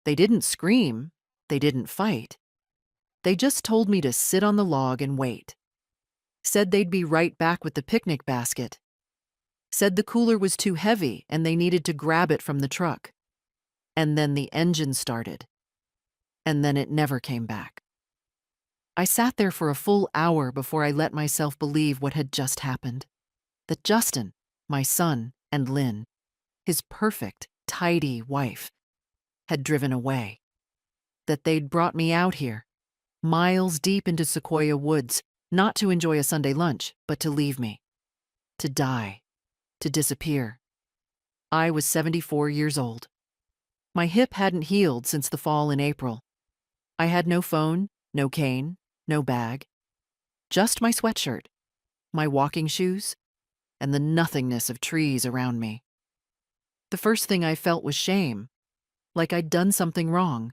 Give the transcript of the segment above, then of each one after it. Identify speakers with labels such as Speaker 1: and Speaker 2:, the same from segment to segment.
Speaker 1: They didn't scream. They didn't fight. They just told me to sit on the log and wait. Said they'd be right back with the picnic basket. Said the cooler was too heavy and they needed to grab it from the truck. And then the engine started. And then it never came back. I sat there for a full hour before I let myself believe what had just happened. That Justin, my son, and Lynn, his perfect, tidy wife, had driven away. That they'd brought me out here, miles deep into Sequoia woods, not to enjoy a Sunday lunch, but to leave me. To die. To disappear. I was 74 years old. My hip hadn't healed since the fall in April. I had no phone, no cane, no bag. Just my sweatshirt, my walking shoes, and the nothingness of trees around me. The first thing I felt was shame, like I'd done something wrong,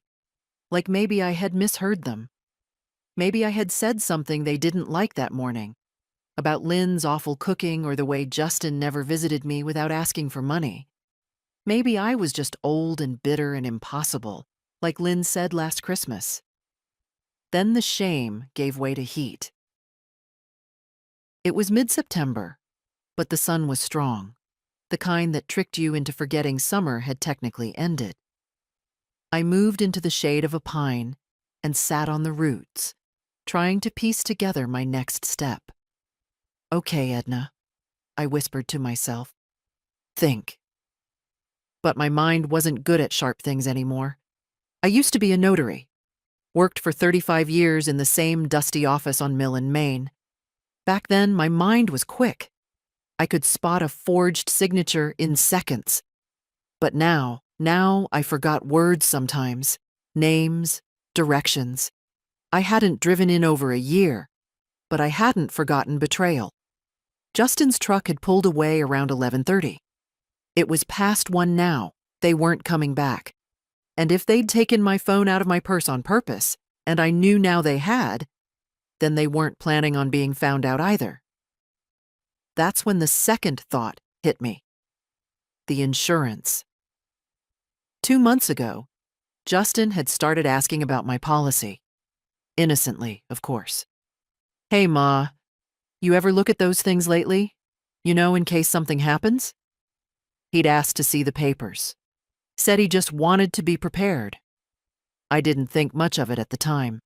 Speaker 1: like maybe I had misheard them. Maybe I had said something they didn't like that morning, about Lynn's awful cooking or the way Justin never visited me without asking for money. Maybe I was just old and bitter and impossible, like Lynn said last Christmas. Then the shame gave way to heat. It was mid-September, but the sun was strong, the kind that tricked you into forgetting summer had technically ended. I moved into the shade of a pine and sat on the roots, trying to piece together my next step. Okay, Edna, I whispered to myself. Think. But my mind wasn't good at sharp things anymore. I used to be a notary. Worked for 35 years in the same dusty office on Mill and Main. Back then, my mind was quick. I could spot a forged signature in seconds. But now I forgot words sometimes, names, directions. I hadn't driven in over a year, but I hadn't forgotten betrayal. Justin's truck had pulled away around 11:30. It was past 1 now. They weren't coming back. And if they'd taken my phone out of my purse on purpose, and I knew now they had, then they weren't planning on being found out either. That's when the second thought hit me. The insurance. 2 months ago, Justin had started asking about my policy. Innocently, of course. Hey, Ma, you ever look at those things lately? You know, in case something happens? He'd asked to see the papers. Said he just wanted to be prepared. I didn't think much of it at the time.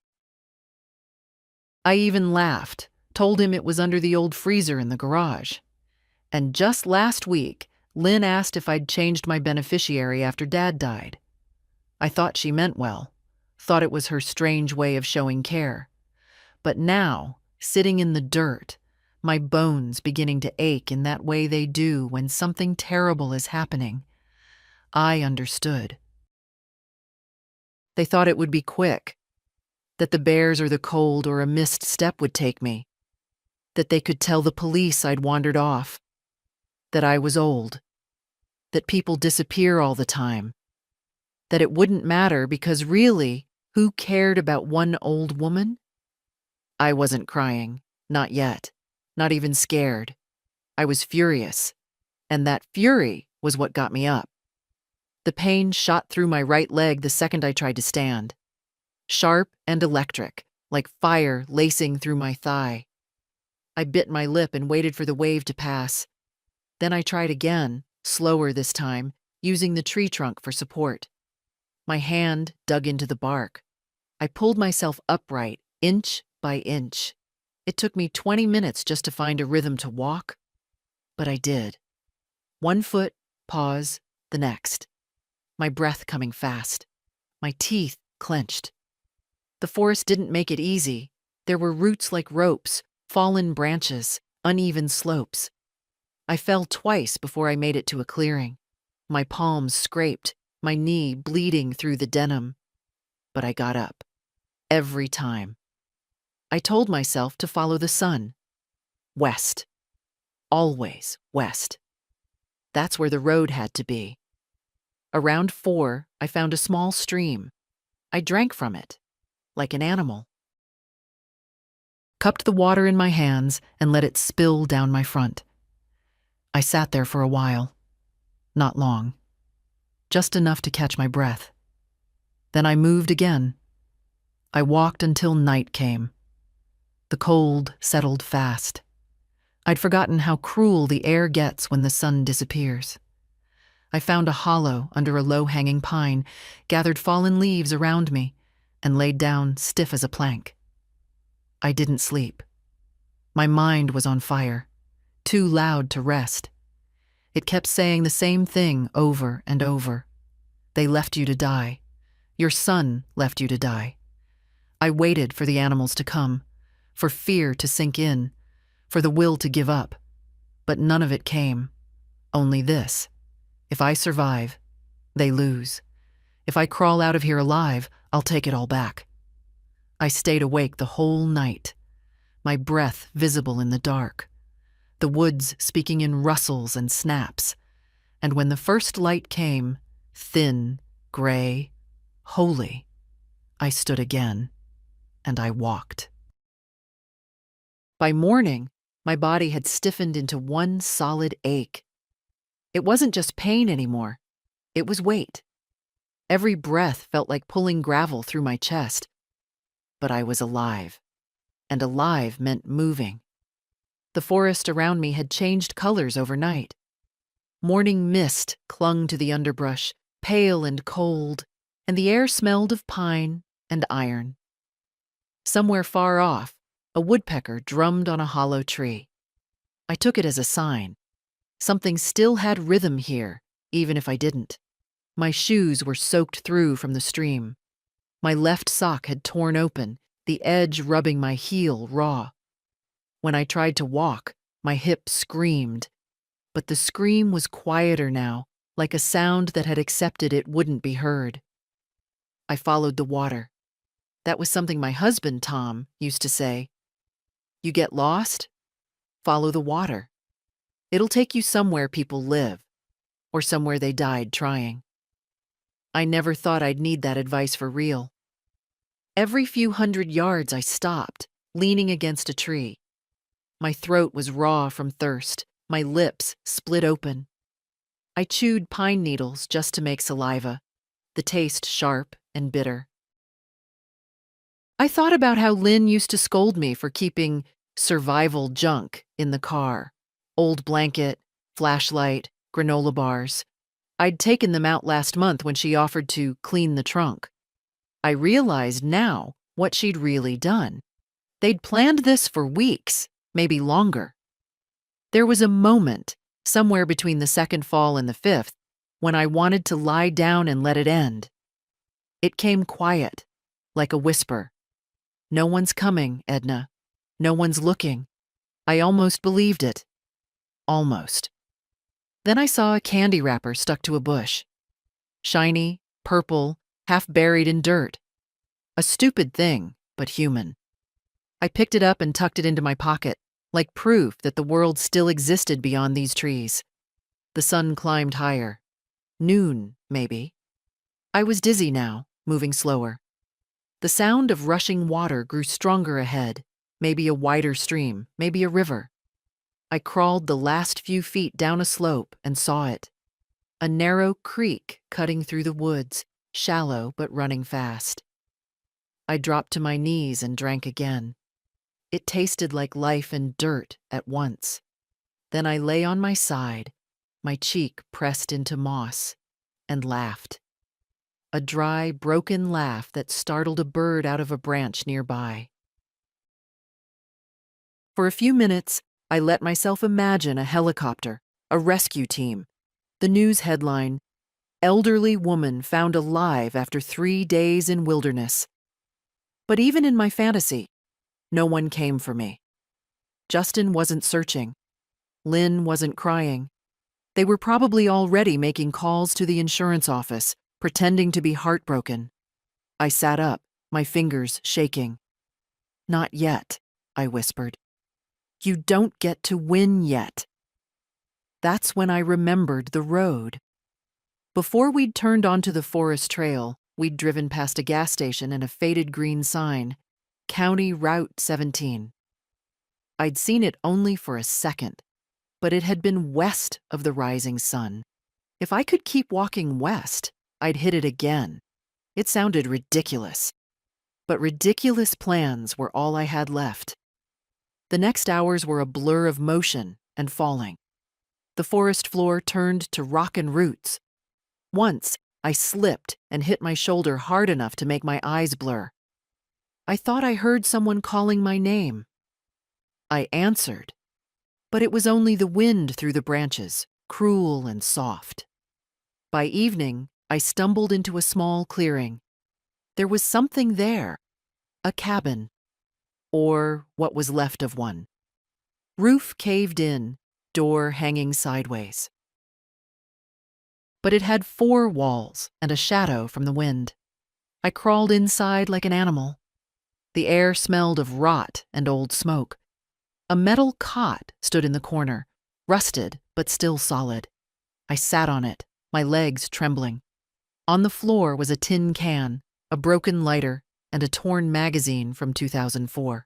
Speaker 1: I even laughed, told him it was under the old freezer in the garage. And just last week, Lynn asked if I'd changed my beneficiary after Dad died. I thought she meant well, thought it was her strange way of showing care. But now, sitting in the dirt, my bones beginning to ache in that way they do when something terrible is happening, I understood. They thought it would be quick, that the bears or the cold or a missed step would take me, that they could tell the police I'd wandered off, that I was old, that people disappear all the time, that it wouldn't matter because really, who cared about one old woman? I wasn't crying, not yet, not even scared. I was furious, and that fury was what got me up. The pain shot through my right leg the second I tried to stand. Sharp and electric, like fire lacing through my thigh. I bit my lip and waited for the wave to pass. Then I tried again, slower this time, using the tree trunk for support. My hand dug into the bark. I pulled myself upright, inch by inch. It took me 20 minutes just to find a rhythm to walk, but I did. One foot, pause, the next. My breath coming fast. My teeth clenched. The forest didn't make it easy. There were roots like ropes, fallen branches, uneven slopes. I fell twice before I made it to a clearing. My palms scraped, my knee bleeding through the denim. But I got up. Every time. I told myself to follow the sun. West. Always west. That's where the road had to be. Around 4, I found a small stream. I drank from it, like an animal. Cupped the water in my hands and let it spill down my front. I sat there for a while. Not long. Just enough to catch my breath. Then I moved again. I walked until night came. The cold settled fast. I'd forgotten how cruel the air gets when the sun disappears. I found a hollow under a low-hanging pine, gathered fallen leaves around me, and laid down stiff as a plank. I didn't sleep. My mind was on fire, too loud to rest. It kept saying the same thing over and over. They left you to die. Your son left you to die. I waited for the animals to come, for fear to sink in, for the will to give up. But none of it came. Only this. If I survive, they lose. If I crawl out of here alive, I'll take it all back. I stayed awake the whole night, my breath visible in the dark, the woods speaking in rustles and snaps. And when the first light came, thin, gray, holy, I stood again, and I walked. By morning, my body had stiffened into one solid ache. It wasn't just pain anymore. It was weight. Every breath felt like pulling gravel through my chest. But I was alive, and alive meant moving. The forest around me had changed colors overnight. Morning mist clung to the underbrush, pale and cold, and the air smelled of pine and iron. Somewhere far off, a woodpecker drummed on a hollow tree. I took it as a sign. Something still had rhythm here, even if I didn't. My shoes were soaked through from the stream. My left sock had torn open, the edge rubbing my heel raw. When I tried to walk, my hip screamed. But the scream was quieter now, like a sound that had accepted it wouldn't be heard. I followed the water. That was something my husband, Tom, used to say. You get lost? Follow the water. It'll take you somewhere people live, or somewhere they died trying. I never thought I'd need that advice for real. Every few hundred yards I stopped, leaning against a tree. My throat was raw from thirst, my lips split open. I chewed pine needles just to make saliva, the taste sharp and bitter. I thought about how Lynn used to scold me for keeping survival junk in the car. Old blanket, flashlight, granola bars. I'd taken them out last month when she offered to clean the trunk. I realized now what she'd really done. They'd planned this for weeks, maybe longer. There was a moment, somewhere between the second fall and the fifth, when I wanted to lie down and let it end. It came quiet, like a whisper. No one's coming, Edna. No one's looking. I almost believed it. Almost. Then I saw a candy wrapper stuck to a bush. Shiny, purple, half buried in dirt. A stupid thing, but human. I picked it up and tucked it into my pocket, like proof that the world still existed beyond these trees. The sun climbed higher. Noon, maybe. I was dizzy now, moving slower. The sound of rushing water grew stronger ahead, maybe a wider stream, maybe a river. I crawled the last few feet down a slope and saw it. A narrow creek cutting through the woods, shallow but running fast. I dropped to my knees and drank again. It tasted like life and dirt at once. Then I lay on my side, my cheek pressed into moss, and laughed. A dry, broken laugh that startled a bird out of a branch nearby. For a few minutes, I let myself imagine a helicopter, a rescue team. The news headline, "Elderly woman found alive after 3 days in wilderness." But even in my fantasy, no one came for me. Justin wasn't searching. Lynn wasn't crying. They were probably already making calls to the insurance office, pretending to be heartbroken. I sat up, my fingers shaking. "Not yet," I whispered. "You don't get to win yet." That's when I remembered the road. Before we'd turned onto the forest trail, we'd driven past a gas station and a faded green sign, County Route 17. I'd seen it only for a second, but it had been west of the rising sun. If I could keep walking west, I'd hit it again. It sounded ridiculous. But ridiculous plans were all I had left. The next hours were a blur of motion and falling. The forest floor turned to rock and roots. Once, I slipped and hit my shoulder hard enough to make my eyes blur. I thought I heard someone calling my name. I answered, but it was only the wind through the branches, cruel and soft. By evening, I stumbled into a small clearing. There was something there, a cabin, or what was left of one. Roof caved in, door hanging sideways. But it had 4 walls and a shadow from the wind. I crawled inside like an animal. The air smelled of rot and old smoke. A metal cot stood in the corner, rusted but still solid. I sat on it, my legs trembling. On the floor was a tin can, a broken lighter, and a torn magazine from 2004.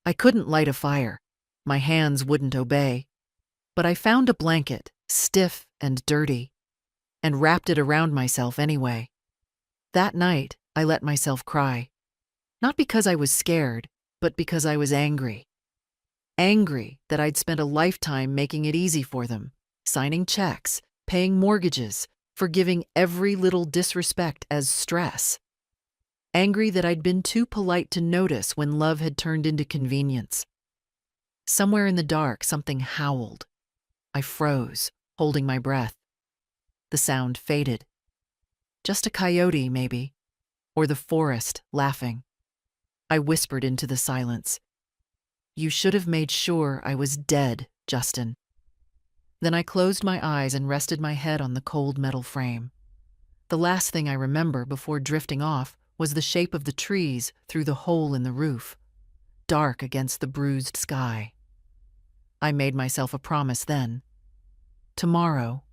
Speaker 1: I couldn't light a fire. My hands wouldn't obey. But I found a blanket, stiff and dirty, and wrapped it around myself anyway. That night, I let myself cry. Not because I was scared, but because I was angry. Angry that I'd spent a lifetime making it easy for them, signing checks, paying mortgages, forgiving every little disrespect as stress. Angry that I'd been too polite to notice when love had turned into convenience. Somewhere in the dark, something howled. I froze, holding my breath. The sound faded. Just a coyote, maybe, or the forest laughing. I whispered into the silence. You should have made sure I was dead, Justin. Then I closed my eyes and rested my head on the cold metal frame. The last thing I remember before drifting off was the shape of the trees through the hole in the roof, dark against the bruised sky. I made myself a promise then. Tomorrow,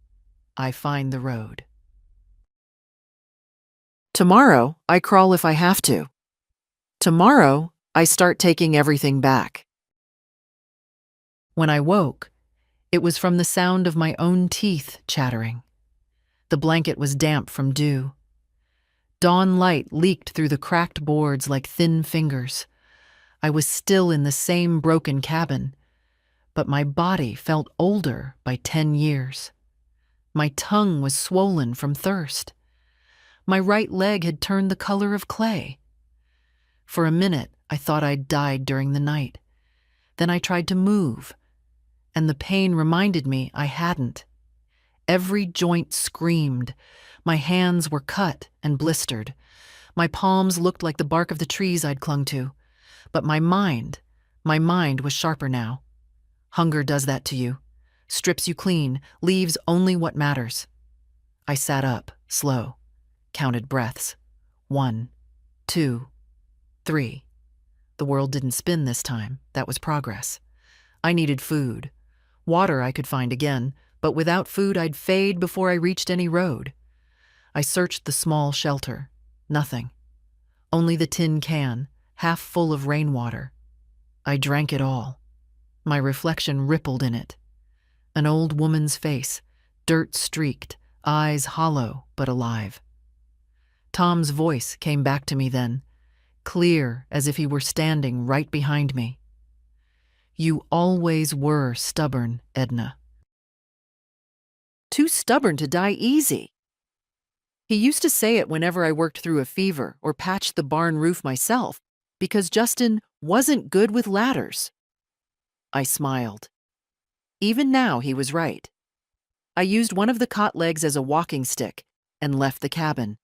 Speaker 1: I find the road. Tomorrow, I crawl if I have to. Tomorrow, I start taking everything back. When I woke, it was from the sound of my own teeth chattering. The blanket was damp from dew. Dawn light leaked through the cracked boards like thin fingers. I was still in the same broken cabin, but my body felt older by 10 years. My tongue was swollen from thirst. My right leg had turned the color of clay. For a minute, I thought I'd died during the night. Then I tried to move, and the pain reminded me I hadn't. Every joint screamed. My hands were cut and blistered. My palms looked like the bark of the trees I'd clung to. But my mind was sharper now. Hunger does that to you. Strips you clean, leaves only what matters. I sat up, slow, counted breaths. 1, 2, 3. The world didn't spin this time. That was progress. I needed food. Water I could find again, but without food I'd fade before I reached any road. I searched the small shelter. Nothing. Only the tin can, half full of rainwater. I drank it all. My reflection rippled in it. An old woman's face, dirt-streaked, eyes hollow but alive. Tom's voice came back to me then, clear as if he were standing right behind me. You always were stubborn, Edna. Too stubborn to die easy. He used to say it whenever I worked through a fever or patched the barn roof myself, because Justin wasn't good with ladders. I smiled. Even now, he was right. I used one of the cot legs as a walking stick and left the cabin.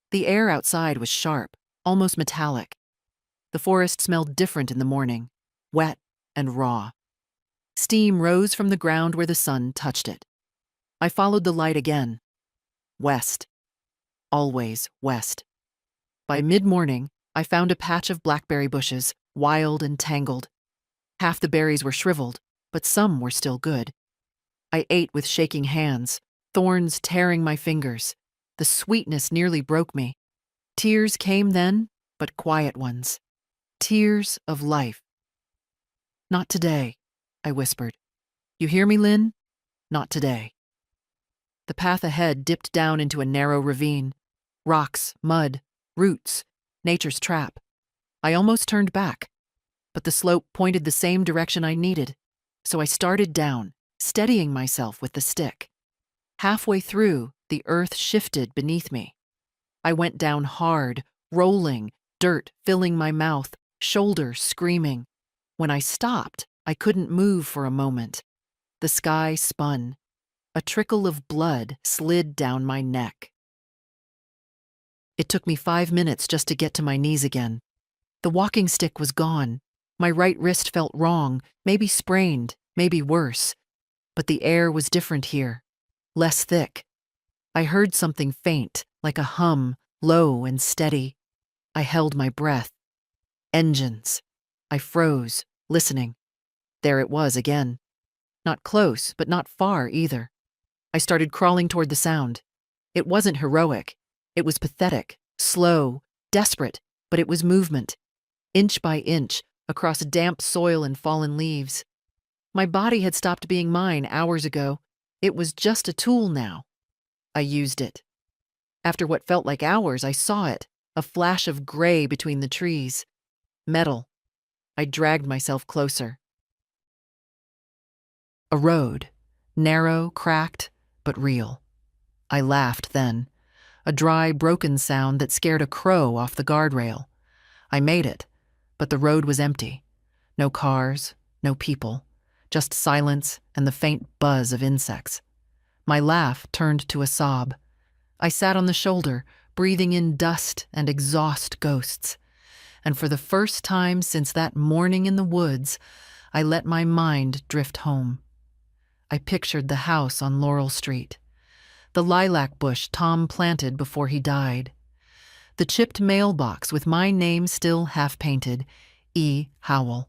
Speaker 1: The air outside was sharp, almost metallic. The forest smelled different in the morning, wet and raw. Steam rose from the ground where the sun touched it. I followed the light again. West. Always west. By mid-morning, I found a patch of blackberry bushes, wild and tangled. Half the berries were shriveled, but some were still good. I ate with shaking hands, thorns tearing my fingers. The sweetness nearly broke me. Tears came then, but quiet ones. Tears of life. Not today, I whispered. You hear me, Lynn? Not today. The path ahead dipped down into a narrow ravine. Rocks, mud, roots, nature's trap. I almost turned back, but the slope pointed the same direction I needed, so I started down, steadying myself with the stick. Halfway through, the earth shifted beneath me. I went down hard, rolling, dirt filling my mouth, shoulder screaming. When I stopped, I couldn't move for a moment. The sky spun. A trickle of blood slid down my neck. It took me 5 minutes just to get to my knees again. The walking stick was gone. My right wrist felt wrong, maybe sprained, maybe worse. But the air was different here, less thick. I heard something faint, like a hum, low and steady. I held my breath. Engines. I froze, listening. There it was again. Not close, but not far either. I started crawling toward the sound. It wasn't heroic. It was pathetic, slow, desperate, but it was movement. Inch by inch, across damp soil and fallen leaves. My body had stopped being mine hours ago. It was just a tool now. I used it. After what felt like hours, I saw it, a flash of gray between the trees. Metal. I dragged myself closer. A road. Narrow, cracked, but real. I laughed then. A dry, broken sound that scared a crow off the guardrail. I made it, but the road was empty. No cars, no people, just silence and the faint buzz of insects. My laugh turned to a sob. I sat on the shoulder, breathing in dust and exhaust ghosts. And for the first time since that morning in the woods, I let my mind drift home. I pictured the house on Laurel Street, the lilac bush Tom planted before he died, the chipped mailbox with my name still half-painted, E. Howell.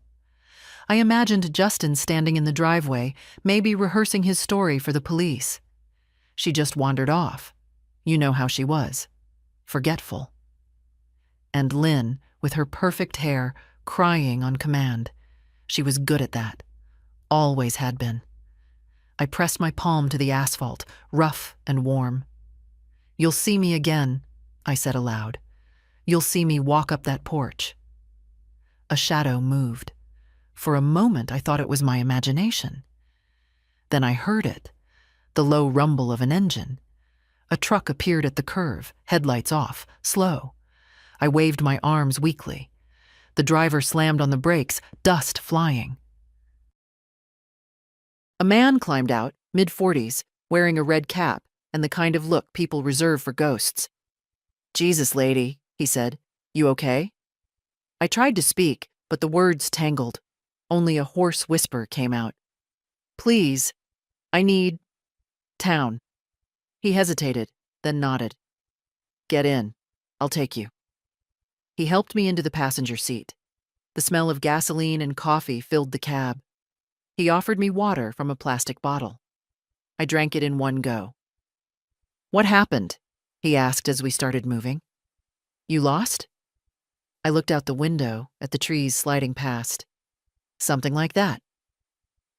Speaker 1: I imagined Justin standing in the driveway, maybe rehearsing his story for the police. She just wandered off. You know how she was. Forgetful. And Lynn, with her perfect hair, crying on command. She was good at that. Always had been. I pressed my palm to the asphalt, rough and warm. "You'll see me again," I said aloud. "You'll see me walk up that porch." A shadow moved. For a moment, I thought it was my imagination. Then I heard it, the low rumble of an engine. A truck appeared at the curve, headlights off, slow. I waved my arms weakly. The driver slammed on the brakes, dust flying. A man climbed out, mid-40s, wearing a red cap and the kind of look people reserve for ghosts. "Jesus, lady," he said. "You okay?" I tried to speak, but the words tangled. Only a hoarse whisper came out. "Please, I need town." He hesitated, then nodded. "Get in. I'll take you." He helped me into the passenger seat. The smell of gasoline and coffee filled the cab. He offered me water from a plastic bottle. I drank it in one go. "What happened?" he asked as we started moving. "You lost?" I looked out the window at the trees sliding past. "Something like that.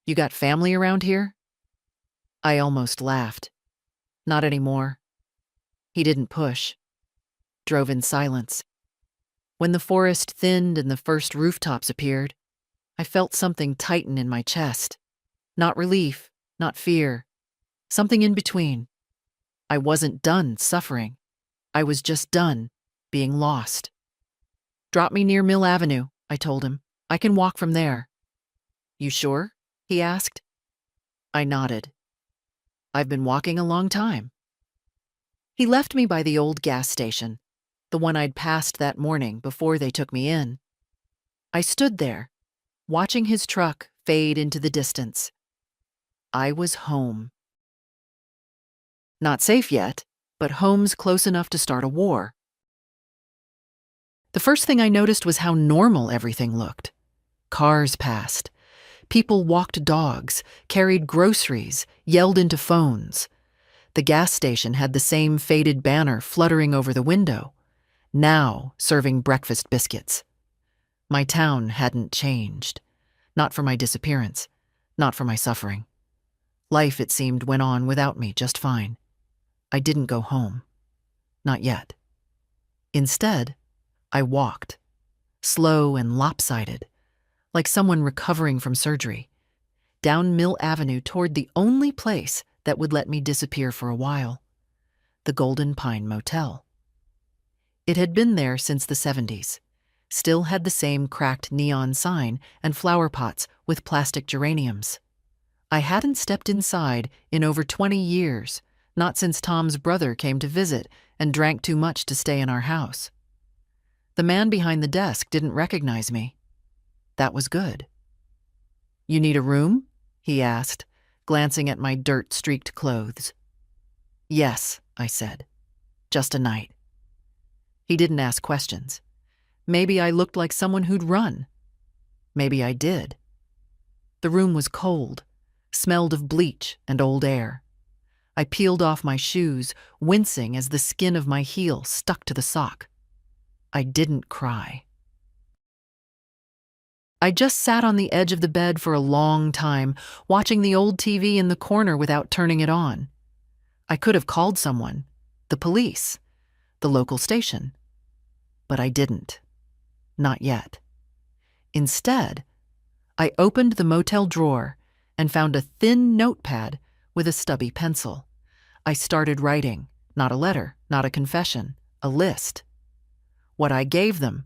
Speaker 1: You got family around here?" I almost laughed. "Not anymore." He didn't push. Drove in silence. When the forest thinned and the first rooftops appeared, I felt something tighten in my chest. Not relief, not fear. Something in between. I wasn't done suffering. I was just done being lost. "Drop me near Mill Avenue," I told him. "I can walk from there." "You sure?" he asked. I nodded. "I've been walking a long time." He left me by the old gas station, the one I'd passed that morning before they took me in. I stood there, watching his truck fade into the distance. I was home. Not safe yet, but home's close enough to start a war. The first thing I noticed was how normal everything looked. Cars passed. People walked dogs, carried groceries, yelled into phones. The gas station had the same faded banner fluttering over the window, now serving breakfast biscuits. My town hadn't changed. Not for my disappearance, not for my suffering. Life, it seemed, went on without me just fine. I didn't go home. Not yet. Instead, I walked, slow and lopsided, like someone recovering from surgery, down Mill Avenue toward the only place that would let me disappear for a while, the Golden Pine Motel. It had been there since the 70s, still had the same cracked neon sign and flower pots with plastic geraniums. I hadn't stepped inside in over 20 years, not since Tom's brother came to visit and drank too much to stay in our house. The man behind the desk didn't recognize me. That was good. "You need a room?" he asked, glancing at my dirt-streaked clothes. "Yes," I said. "Just a night." He didn't ask questions. Maybe I looked like someone who'd run. Maybe I did. The room was cold, smelled of bleach and old air. I peeled off my shoes, wincing as the skin of my heel stuck to the sock. I didn't cry. I just sat on the edge of the bed for a long time, watching the old TV in the corner without turning it on. I could have called someone, the police, the local station. But I didn't. Not yet. Instead, I opened the motel drawer and found a thin notepad with a stubby pencil. I started writing, not a letter, not a confession, a list. What I gave them: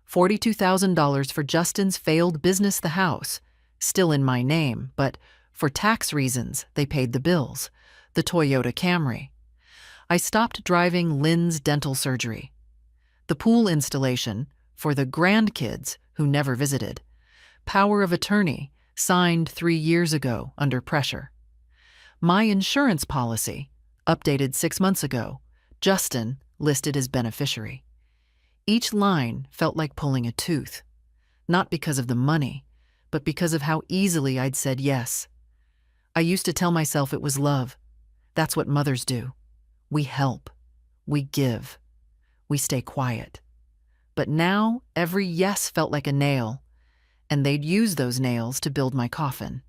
Speaker 1: $42,000 for Justin's failed business, the house, still in my name, but for tax reasons they paid the bills, the Toyota Camry. I stopped driving Lynn's dental surgery. The pool installation for the grandkids who never visited. Power of attorney signed 3 years ago under pressure. My insurance policy, updated 6 months ago, Justin listed as beneficiary. Each line felt like pulling a tooth, not because of the money, but because of how easily I'd said yes. I used to tell myself it was love. That's what mothers do. We help. We give. We stay quiet. But now every yes felt like a nail, and they'd use those nails to build my coffin.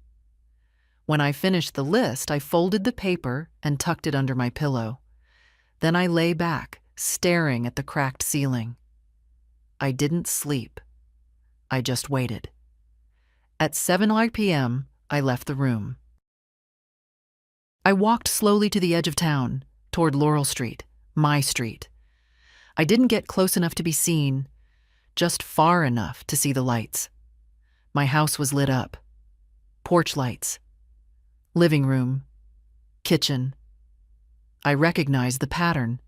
Speaker 1: When I finished the list, I folded the paper and tucked it under my pillow. Then I lay back, staring at the cracked ceiling. I didn't sleep. I just waited. At 7 p.m., I left the room. I walked slowly to the edge of town, toward Laurel Street, my street. I didn't get close enough to be seen, just far enough to see the lights. My house was lit up. Porch lights. Living room. Kitchen. I recognized the pattern.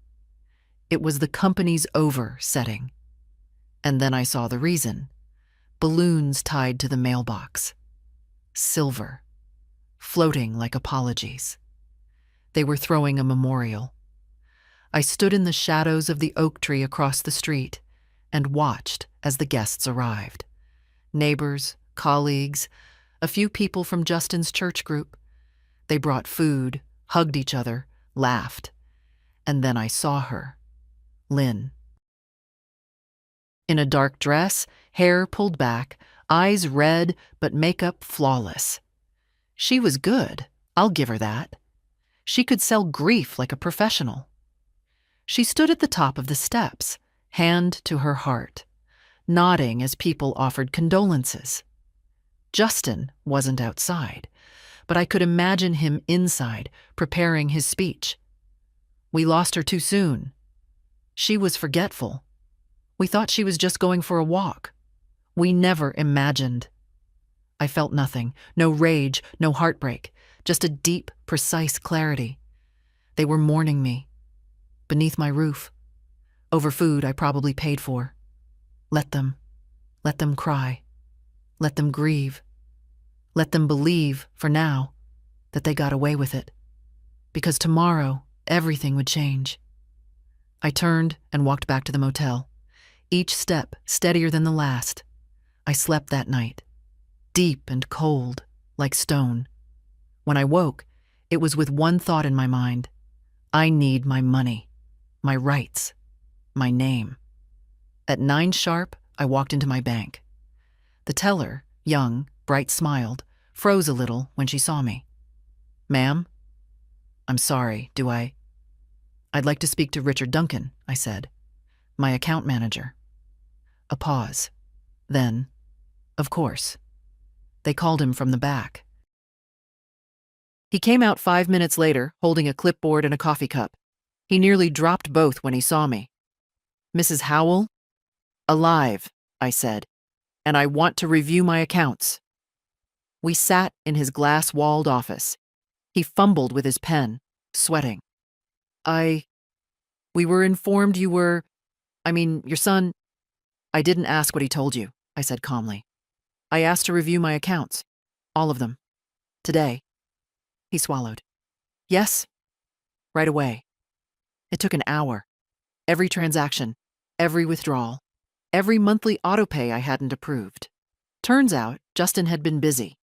Speaker 1: It was the company's over setting. And then I saw the reason. Balloons tied to the mailbox. Silver. Floating like apologies. They were throwing a memorial. I stood in the shadows of the oak tree across the street and watched as the guests arrived. Neighbors, colleagues, a few people from Justin's church group. They brought food, hugged each other, laughed. And then I saw her, Lynn. In a dark dress, hair pulled back, eyes red, but makeup flawless. She was good, I'll give her that. She could sell grief like a professional. She stood at the top of the steps, hand to her heart, nodding as people offered condolences. Justin wasn't outside, but I could imagine him inside, preparing his speech. We lost her too soon. She was forgetful. We thought she was just going for a walk. We never imagined. I felt nothing, no rage, no heartbreak, just a deep, precise clarity. They were mourning me, beneath my roof, over food I probably paid for. Let them cry, let them grieve, let them believe, for now, that they got away with it, because tomorrow everything would change. I turned and walked back to the motel, each step steadier than the last. I slept that night, deep and cold, like stone. When I woke, it was with one thought in my mind. I need my money, my rights, my name. At 9 sharp, I walked into my bank. The teller, young, bright-smiled, froze a little when she saw me. "Ma'am? I'm sorry, I'd like to speak to Richard Duncan," I said. My account manager. A pause. Then, of course, they called him from the back. He came out 5 minutes later, holding a clipboard and a coffee cup. He nearly dropped both when he saw me. "Mrs. Howell?" "Alive," I said, "and I want to review my accounts." We sat in his glass-walled office. He fumbled with his pen, sweating. We were informed you were, your son." "I didn't ask what he told you," I said calmly. "I asked to review my accounts. All of them. Today." He swallowed. "Yes, right away." It took an hour. Every transaction, every withdrawal, every monthly autopay I hadn't approved. Turns out, Justin had been busy.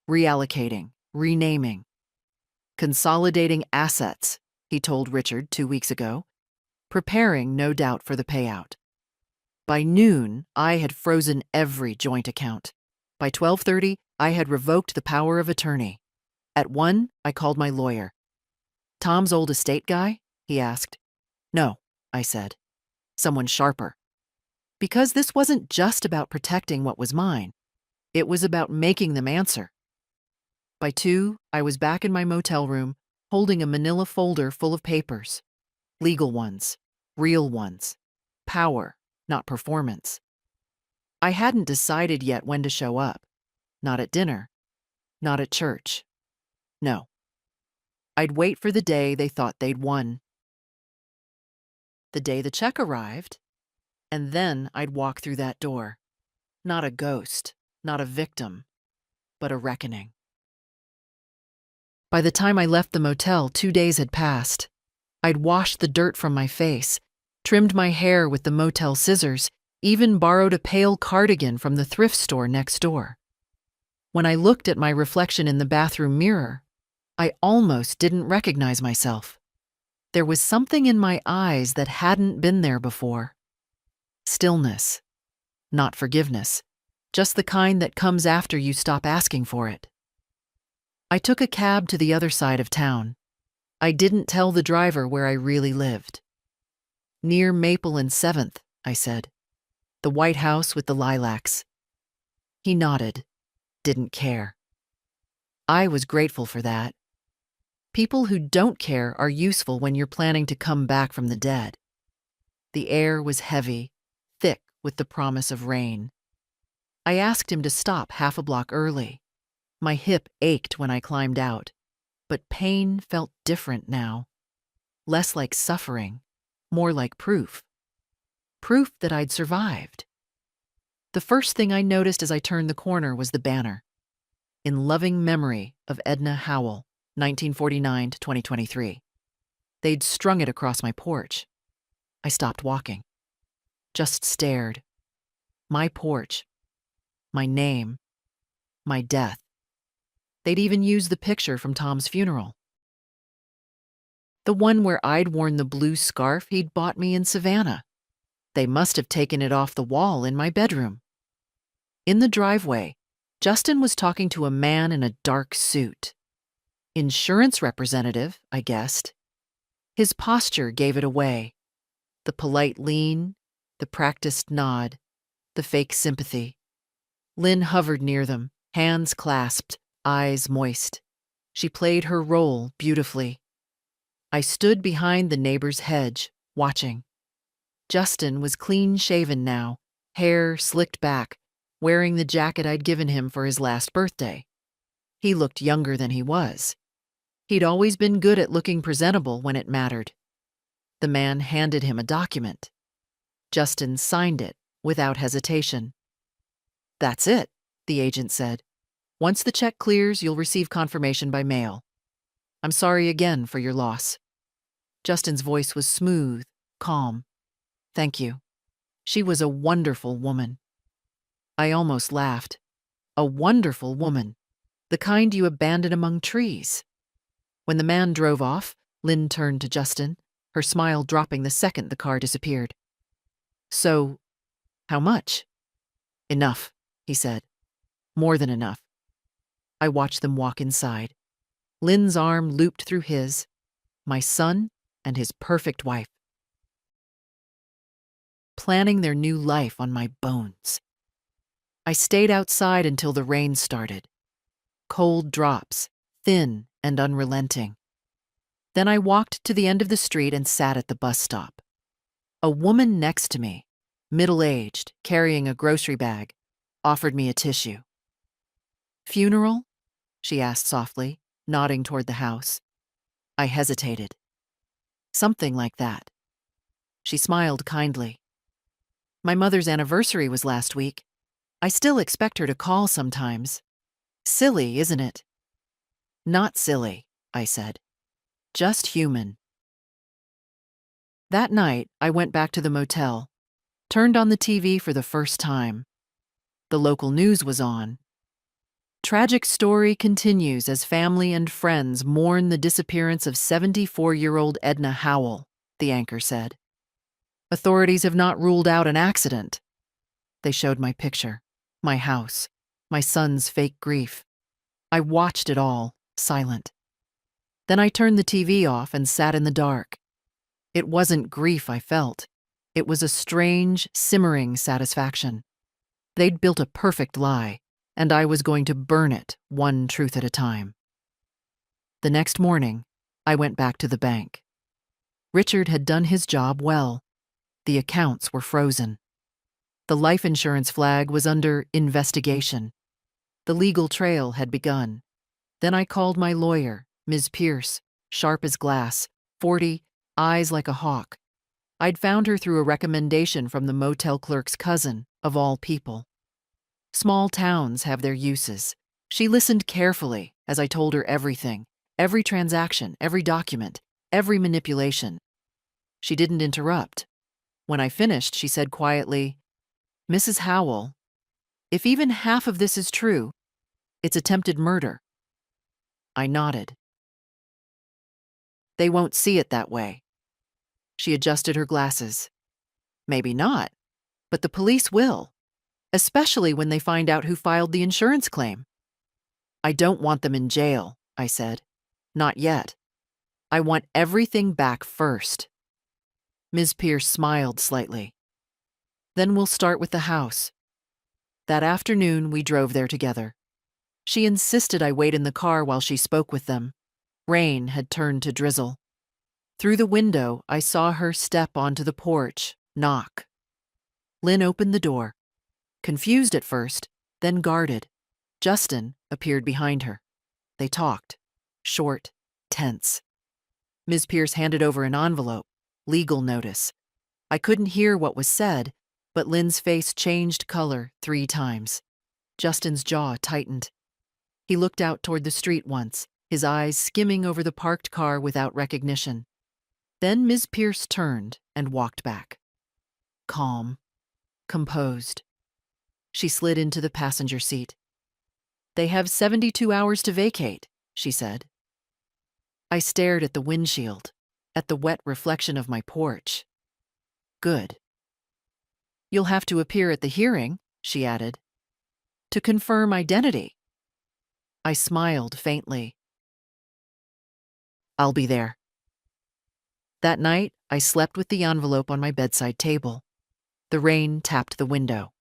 Speaker 1: Reallocating, renaming, consolidating assets, he told Richard 2 weeks ago, preparing, no doubt, for the payout. By noon, I had frozen every joint account. By 12:30, I had revoked the power of attorney. At 1, I called my lawyer. "Tom's old estate guy?" he asked. "No," I said. "Someone sharper." Because this wasn't just about protecting what was mine. It was about making them answer. By 2, I was back in my motel room, holding a manila folder full of papers. Legal ones, real ones. Power, not performance. I hadn't decided yet when to show up. Not at dinner. Not at church. No. I'd wait for the day they thought they'd won. The day the check arrived, and then I'd walk through that door. Not a ghost, not a victim, but a reckoning. By the time I left the motel, 2 days had passed. I'd washed the dirt from my face, trimmed my hair with the motel scissors, even borrowed a pale cardigan from the thrift store next door. When I looked at my reflection in the bathroom mirror, I almost didn't recognize myself. There was something in my eyes that hadn't been there before. Stillness. Not forgiveness. Just the kind that comes after you stop asking for it. I took a cab to the other side of town. I didn't tell the driver where I really lived. "Near Maple and 7th, I said. "The White House with the lilacs." He nodded. Didn't care. I was grateful for that. People who don't care are useful when you're planning to come back from the dead. The air was heavy, thick with the promise of rain. I asked him to stop half a block early. My hip ached when I climbed out, but pain felt different now. Less like suffering, more like proof. Proof that I'd survived. The first thing I noticed as I turned the corner was the banner. "In loving memory of Edna Howell, 1949 to 2023. They'd strung it across my porch. I stopped walking. Just stared. My porch. My name. My death. They'd even used the picture from Tom's funeral. The one where I'd worn the blue scarf he'd bought me in Savannah. They must have taken it off the wall in my bedroom. In the driveway, Justin was talking to a man in a dark suit. Insurance representative, I guessed. His posture gave it away. The polite lean, the practiced nod, the fake sympathy. Lynn hovered near them, hands clasped, eyes moist. She played her role beautifully. I stood behind the neighbor's hedge, watching. Justin was clean-shaven now, hair slicked back, wearing the jacket I'd given him for his last birthday. He looked younger than he was. He'd always been good at looking presentable when it mattered. The man handed him a document. Justin signed it without hesitation. "That's it," the agent said. "Once the check clears, you'll receive confirmation by mail. I'm sorry again for your loss." Justin's voice was smooth, calm. "Thank you. She was a wonderful woman." I almost laughed. A wonderful woman. The kind you abandon among trees. When the man drove off, Lynn turned to Justin, her smile dropping the second the car disappeared. "So, how much?" "Enough," he said. "More than enough." I watched them walk inside. Lynn's arm looped through his, my son and his perfect wife. planning their new life on my bones. I stayed outside until the rain started. Cold drops, thin and unrelenting. Then I walked to the end of the street and sat at the bus stop. A woman next to me, middle-aged, carrying a grocery bag, offered me a tissue. "Funeral?" she asked softly, nodding toward the house. I hesitated. "Something like that." She smiled kindly. "My mother's anniversary was last week. I still expect her to call sometimes. Silly, isn't it?" "Not silly," I said. "Just human." That night, I went back to the motel, turned on the TV for the first time. The local news was on. "Tragic story continues as family and friends mourn the disappearance of 74-year-old Edna Howell," the anchor said. "Authorities have not ruled out an accident." They showed my picture, my house, my son's fake grief. I watched it all, silent. Then I turned the TV off and sat in the dark. It wasn't grief I felt. It was a strange, simmering satisfaction. They'd built a perfect lie, and I was going to burn it, one truth at a time. The next morning, I went back to the bank. Richard had done his job well. The accounts were frozen. The life insurance flag was under investigation. The legal trail had begun. Then I called my lawyer, Ms. Pierce, sharp as glass, 40, eyes like a hawk. I'd found her through a recommendation from the motel clerk's cousin, of all people. Small towns have their uses. She listened carefully as I told her everything, every transaction, every document, every manipulation. She didn't interrupt. When I finished, she said quietly, "Mrs. Howell, if even half of this is true, it's attempted murder." I nodded. "They won't see it that way." She adjusted her glasses. "Maybe not, but the police will, especially when they find out who filed the insurance claim." "I don't want them in jail," I said. "Not yet. I want everything back first." Ms. Pierce smiled slightly. "Then we'll start with the house." That afternoon, we drove there together. She insisted I wait in the car while she spoke with them. Rain had turned to drizzle. Through the window, I saw her step onto the porch, knock. Lynn opened the door. Confused at first, then guarded. Justin appeared behind her. They talked. Short, tense. Ms. Pierce handed over an envelope. Legal notice. I couldn't hear what was said, but Lynn's face changed color 3 times. Justin's jaw tightened. He looked out toward the street once, his eyes skimming over the parked car without recognition. Then Ms. Pierce turned and walked back. Calm. Composed. She slid into the passenger seat. "They have 72 hours to vacate," she said. I stared at the windshield, at the wet reflection of my porch. "Good." "You'll have to appear at the hearing," she added, "to confirm identity." I smiled faintly. "I'll be there." That night, I slept with the envelope on my bedside table. The rain tapped the window.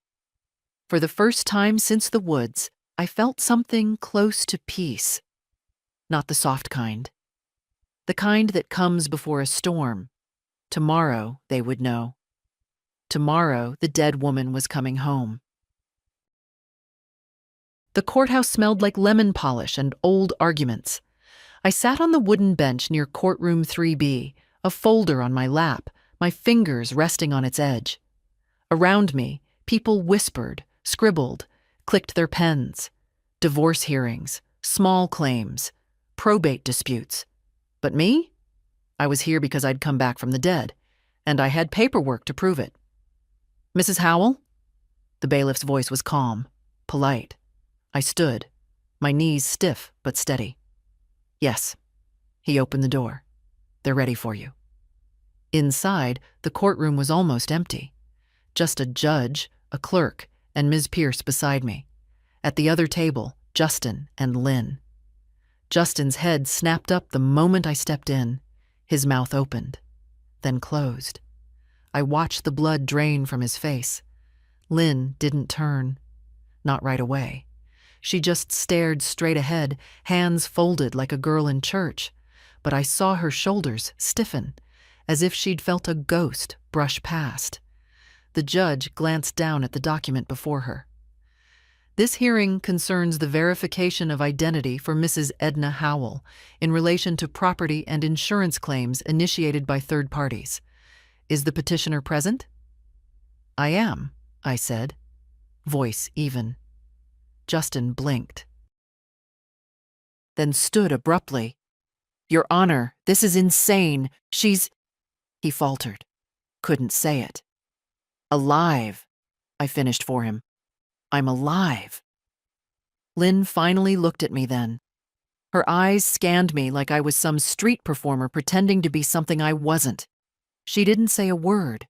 Speaker 1: For the first time since the woods, I felt something close to peace. Not the soft kind. The kind that comes before a storm. Tomorrow, they would know. Tomorrow, the dead woman was coming home. The courthouse smelled like lemon polish and old arguments. I sat on the wooden bench near courtroom 3B, a folder on my lap, my fingers resting on its edge. Around me, people whispered, scribbled, clicked their pens. Divorce hearings, small claims, probate disputes. But me? I was here because I'd come back from the dead, and I had paperwork to prove it. "Mrs. Howell?" The bailiff's voice was calm, polite. I stood, my knees stiff but steady. "Yes." He opened the door. "They're ready for you." Inside, the courtroom was almost empty. Just a judge, a clerk, and Ms. Pierce beside me. At the other table, Justin and Lynn. Justin's head snapped up the moment I stepped in. His mouth opened, then closed. I watched the blood drain from his face. Lynn didn't turn. Not right away. She just stared straight ahead, hands folded like a girl in church. But I saw her shoulders stiffen, as if she'd felt a ghost brush past. The judge glanced down at the document before her. This hearing concerns the verification of identity for Mrs. Edna Howell in relation to property and insurance claims initiated by third parties. Is the petitioner present? I am, I said, voice even. Justin blinked, then stood abruptly. Your Honor, this is insane. She's... He faltered. Couldn't say it. Alive, I finished for him. I'm alive. Lynn finally looked at me then. Her eyes scanned me like I was some street performer pretending to be something I wasn't. She didn't say a word,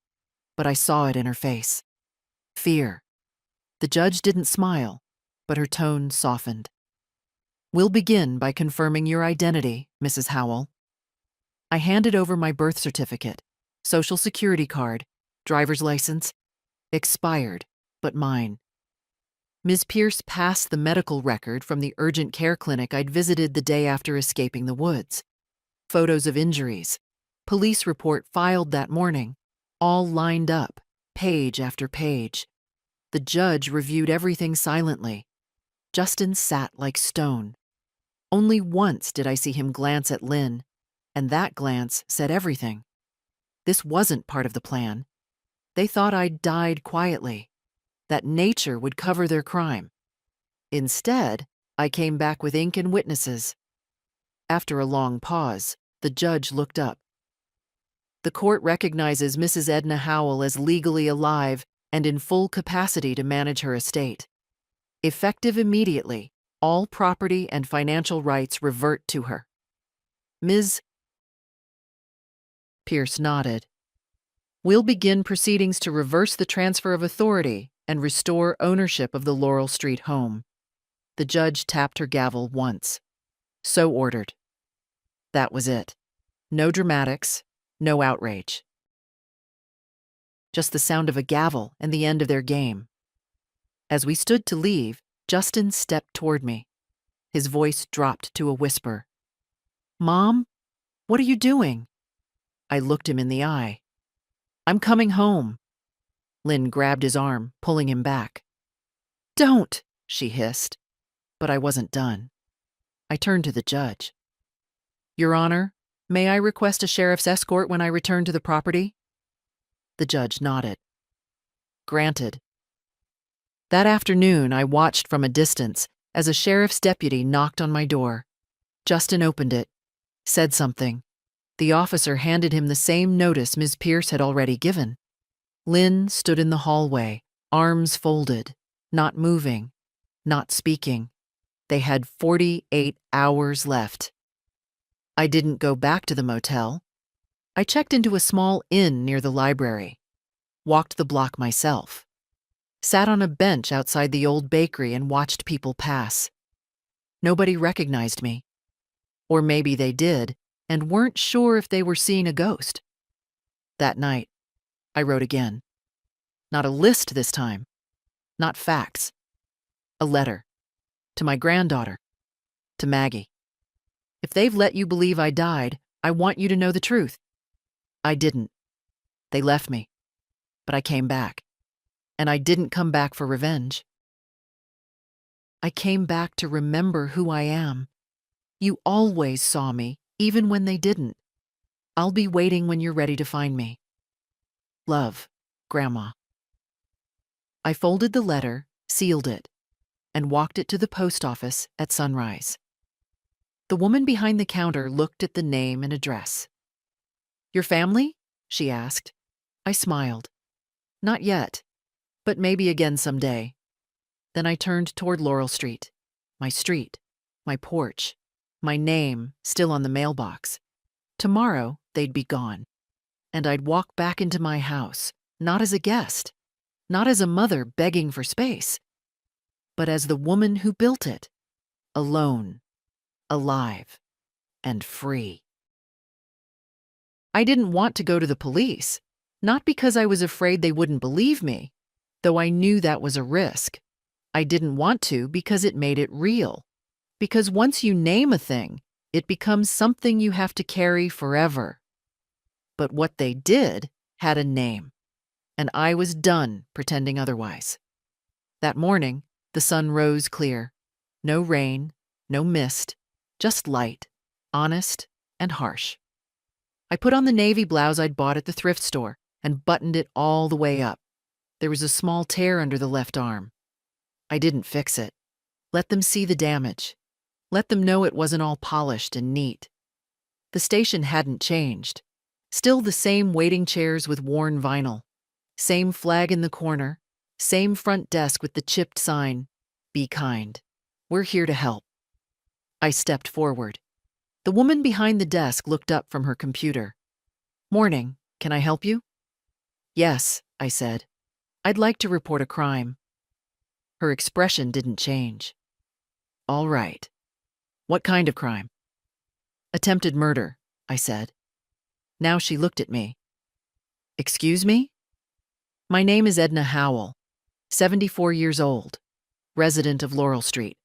Speaker 1: but I saw it in her face. Fear. The judge didn't smile, but her tone softened. We'll begin by confirming your identity, Mrs. Howell. I handed over my birth certificate, social security card, driver's license. Expired, but mine. Ms. Pierce passed the medical record from the urgent care clinic I'd visited the day after escaping the woods. Photos of injuries, police report filed that morning, all lined up, page after page. The judge reviewed everything silently. Justin sat like stone. Only once did I see him glance at Lynn, and that glance said everything. This wasn't part of the plan. They thought I'd died quietly, that nature would cover their crime. Instead, I came back with ink and witnesses. After a long pause, the judge looked up. The court recognizes Mrs. Edna Howell as legally alive and in full capacity to manage her estate. Effective immediately, all property and financial rights revert to her. Ms. Pierce nodded. We'll begin proceedings to reverse the transfer of authority and restore ownership of the Laurel Street home. The judge tapped her gavel once. So ordered. That was it. No dramatics, no outrage. Just the sound of a gavel and the end of their game. As we stood to leave, Justin stepped toward me. His voice dropped to a whisper. Mom, what are you doing? I looked him in the eye. I'm coming home. Lynn grabbed his arm, pulling him back. Don't, she hissed. But I wasn't done. I turned to the judge. Your Honor, may I request a sheriff's escort when I return to the property? The judge nodded. Granted. That afternoon, I watched from a distance as a sheriff's deputy knocked on my door. Justin opened it, said something. The officer handed him the same notice Ms. Pierce had already given. Lynn stood in the hallway, arms folded, not moving, not speaking. They had 48 hours left. I didn't go back to the motel. I checked into a small inn near the library, walked the block myself, sat on a bench outside the old bakery and watched people pass. Nobody recognized me. Or maybe they did and weren't sure if they were seeing a ghost. That night, I wrote again. Not a list this time. Not facts. A letter. To my granddaughter. To Maggie. If they've let you believe I died, I want you to know the truth. I didn't. They left me. But I came back. And I didn't come back for revenge. I came back to remember who I am. You always saw me, even when they didn't. I'll be waiting when you're ready to find me. Love, Grandma. I folded the letter, sealed it, and walked it to the post office at sunrise. The woman behind the counter looked at the name and address. Your family? She asked. I smiled. Not yet, but maybe again someday. Then I turned toward Laurel Street, my porch, my name still on the mailbox. Tomorrow, they'd be gone. And I'd walk back into my house, not as a guest, not as a mother begging for space, but as the woman who built it, alone, alive, and free. I didn't want to go to the police. Not because I was afraid they wouldn't believe me, though I knew that was a risk. I didn't want to because it made it real. Because once you name a thing, it becomes something you have to carry forever. But what they did had a name, and I was done pretending otherwise. That morning, the sun rose clear. No rain, no mist, just light, honest and harsh. I put on the navy blouse I'd bought at the thrift store and buttoned it all the way up. There was a small tear under the left arm. I didn't fix it. Let them see the damage. Let them know it wasn't all polished and neat. The station hadn't changed. Still the same waiting chairs with worn vinyl. Same flag in the corner. Same front desk with the chipped sign, "Be kind. We're here to help." I stepped forward. The woman behind the desk looked up from her computer. "Morning. Can I help you?" "Yes," I said. "I'd like to report a crime." Her expression didn't change. "All right. What kind of crime?" "Attempted murder," I said. Now she looked at me. "Excuse me?" "My name is Edna Howell, 74 years old, resident of Laurel Street."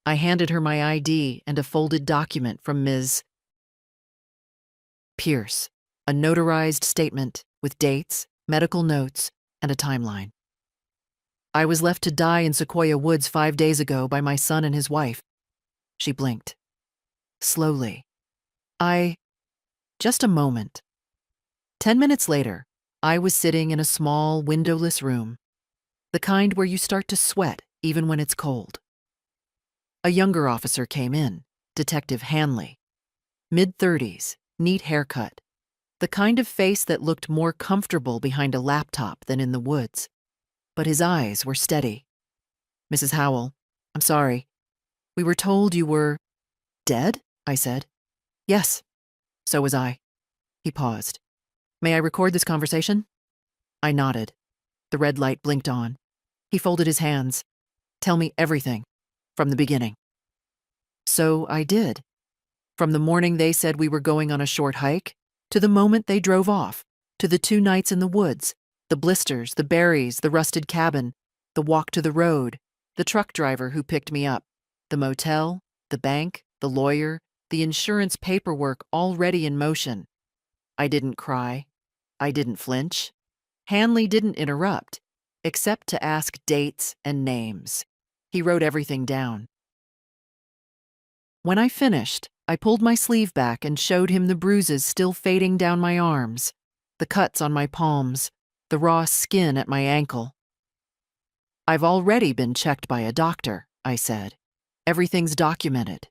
Speaker 1: I handed her my ID and a folded document from Ms. Pierce, a notarized statement with dates, medical notes, and a timeline. "I was left to die in Sequoia Woods 5 days ago by my son and his wife." She blinked. Slowly. Just a moment. 10 minutes later, I was sitting in a small, windowless room, the kind where you start to sweat even when it's cold. A younger officer came in, Detective Hanley. Mid-30s, neat haircut, the kind of face that looked more comfortable behind a laptop than in the woods. But his eyes were steady. "Mrs. Howell, I'm sorry. We were told you were dead," I said. "Yes, so was I." He paused. "May I record this conversation?" I nodded. The red light blinked on. He folded his hands. "Tell me everything, from the beginning." So I did. From the morning they said we were going on a short hike, to the moment they drove off, to the 2 nights in the woods, the blisters, the berries, the rusted cabin, the walk to the road, the truck driver who picked me up, the motel, the bank, the lawyer, the insurance paperwork already in motion. I didn't cry. I didn't flinch. Hanley didn't interrupt, except to ask dates and names. He wrote everything down. When I finished, I pulled my sleeve back and showed him the bruises still fading down my arms, the cuts on my palms, the raw skin at my ankle. "I've already been checked by a doctor," I said. "Everything's documented."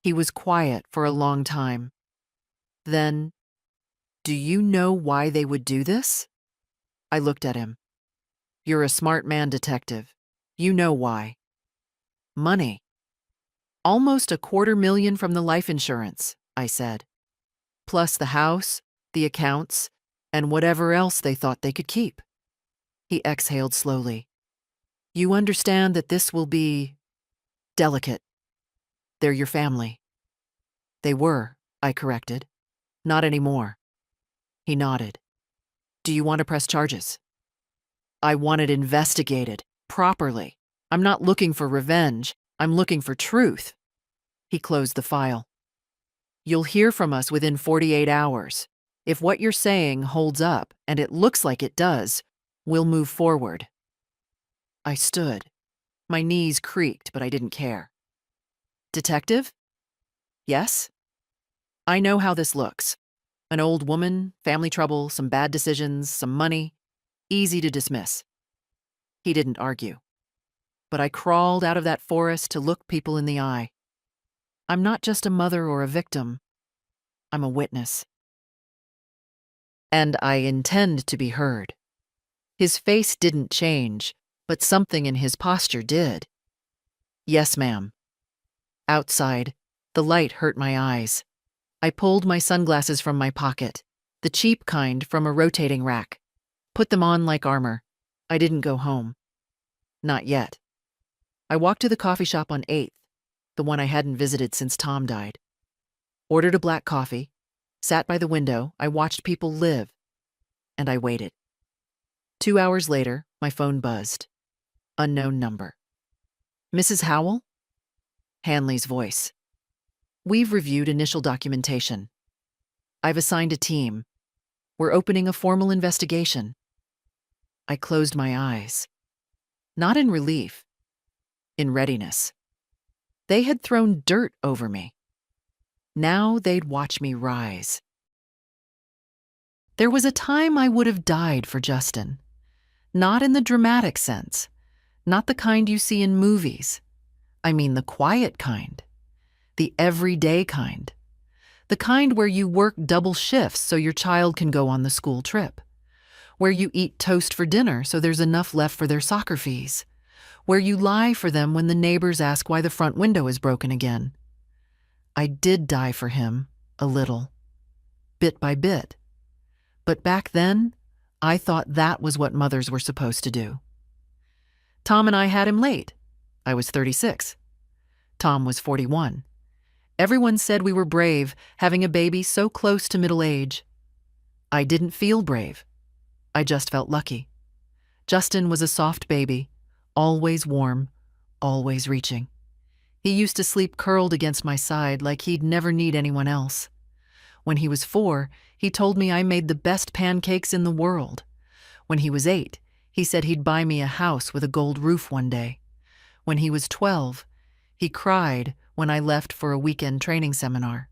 Speaker 1: He was quiet for a long time. Then, "Do you know why they would do this?" I looked at him. "You're a smart man, detective. You know why." "Money. Almost $250,000 from the life insurance," I said. "Plus the house, the accounts, and whatever else they thought they could keep." He exhaled slowly. "You understand that this will be delicate. They're your family." "They were," I corrected. "Not anymore." He nodded. "Do you want to press charges?" "I want it investigated, properly. I'm not looking for revenge. I'm looking for truth." He closed the file. "You'll hear from us within 48 hours. If what you're saying holds up, and it looks like it does, we'll move forward." I stood. My knees creaked, but I didn't care. "Detective?" "Yes?" "I know how this looks. An old woman, family trouble, some bad decisions, some money. Easy to dismiss." He didn't argue. But I crawled out of that forest to look people in the eye. I'm not just a mother or a victim. I'm a witness. And I intend to be heard. His face didn't change, but something in his posture did. "Yes, ma'am." Outside, the light hurt my eyes. I pulled my sunglasses from my pocket, the cheap kind from a rotating rack. Put them on like armor. I didn't go home. Not yet. I walked to the coffee shop on 8th, the one I hadn't visited since Tom died. Ordered a black coffee. Sat by the window. I watched people live. and I waited. 2 hours later, my phone buzzed. Unknown number. Mrs. Howell? Hanley's voice. We've reviewed initial documentation. I've assigned a team. We're opening a formal investigation. I closed my eyes. Not in relief, in readiness. They had thrown dirt over me. Now they'd watch me rise. There was a time I would have died for Justin. Not in the dramatic sense, not the kind you see in movies. I mean the quiet kind, the everyday kind, the kind where you work double shifts so your child can go on the school trip, where you eat toast for dinner so there's enough left for their soccer fees, where you lie for them when the neighbors ask why the front window is broken again. I did die for him, a little, bit by bit. But back then, I thought that was what mothers were supposed to do. Tom and I had him late. I was 36. Tom was 41. Everyone said we were brave, having a baby so close to middle age. I didn't feel brave. I just felt lucky. Justin was a soft baby, always warm, always reaching. He used to sleep curled against my side like he'd never need anyone else. When he was 4, he told me I made the best pancakes in the world. When he was 8, he said he'd buy me a house with a gold roof one day. When he was 12, he cried when I left for a weekend training seminar.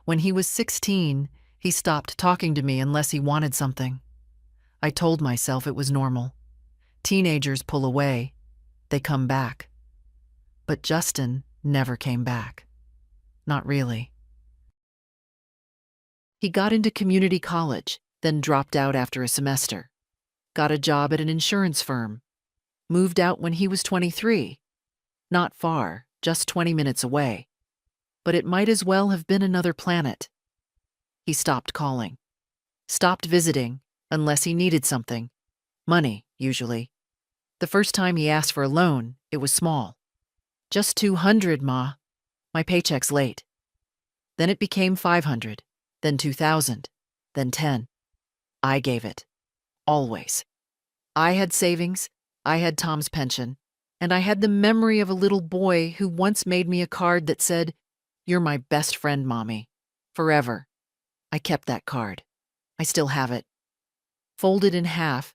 Speaker 1: When he was 16, he stopped talking to me unless he wanted something. I told myself it was normal. Teenagers pull away. They come back. But Justin never came back. Not really. He got into community college, then dropped out after a semester. Got a job at an insurance firm. Moved out when he was 23. Not far, just 20 minutes away. But it might as well have been another planet. He stopped calling. Stopped visiting, unless he needed something. Money, usually. The first time he asked for a loan, it was small. Just $200, Ma. My paycheck's late. Then it became $500, then $2,000, then $10. I gave it. Always. I had savings, I had Tom's pension, and I had the memory of a little boy who once made me a card that said, "You're my best friend, Mommy. Forever." I kept that card. I still have it. Folded in half,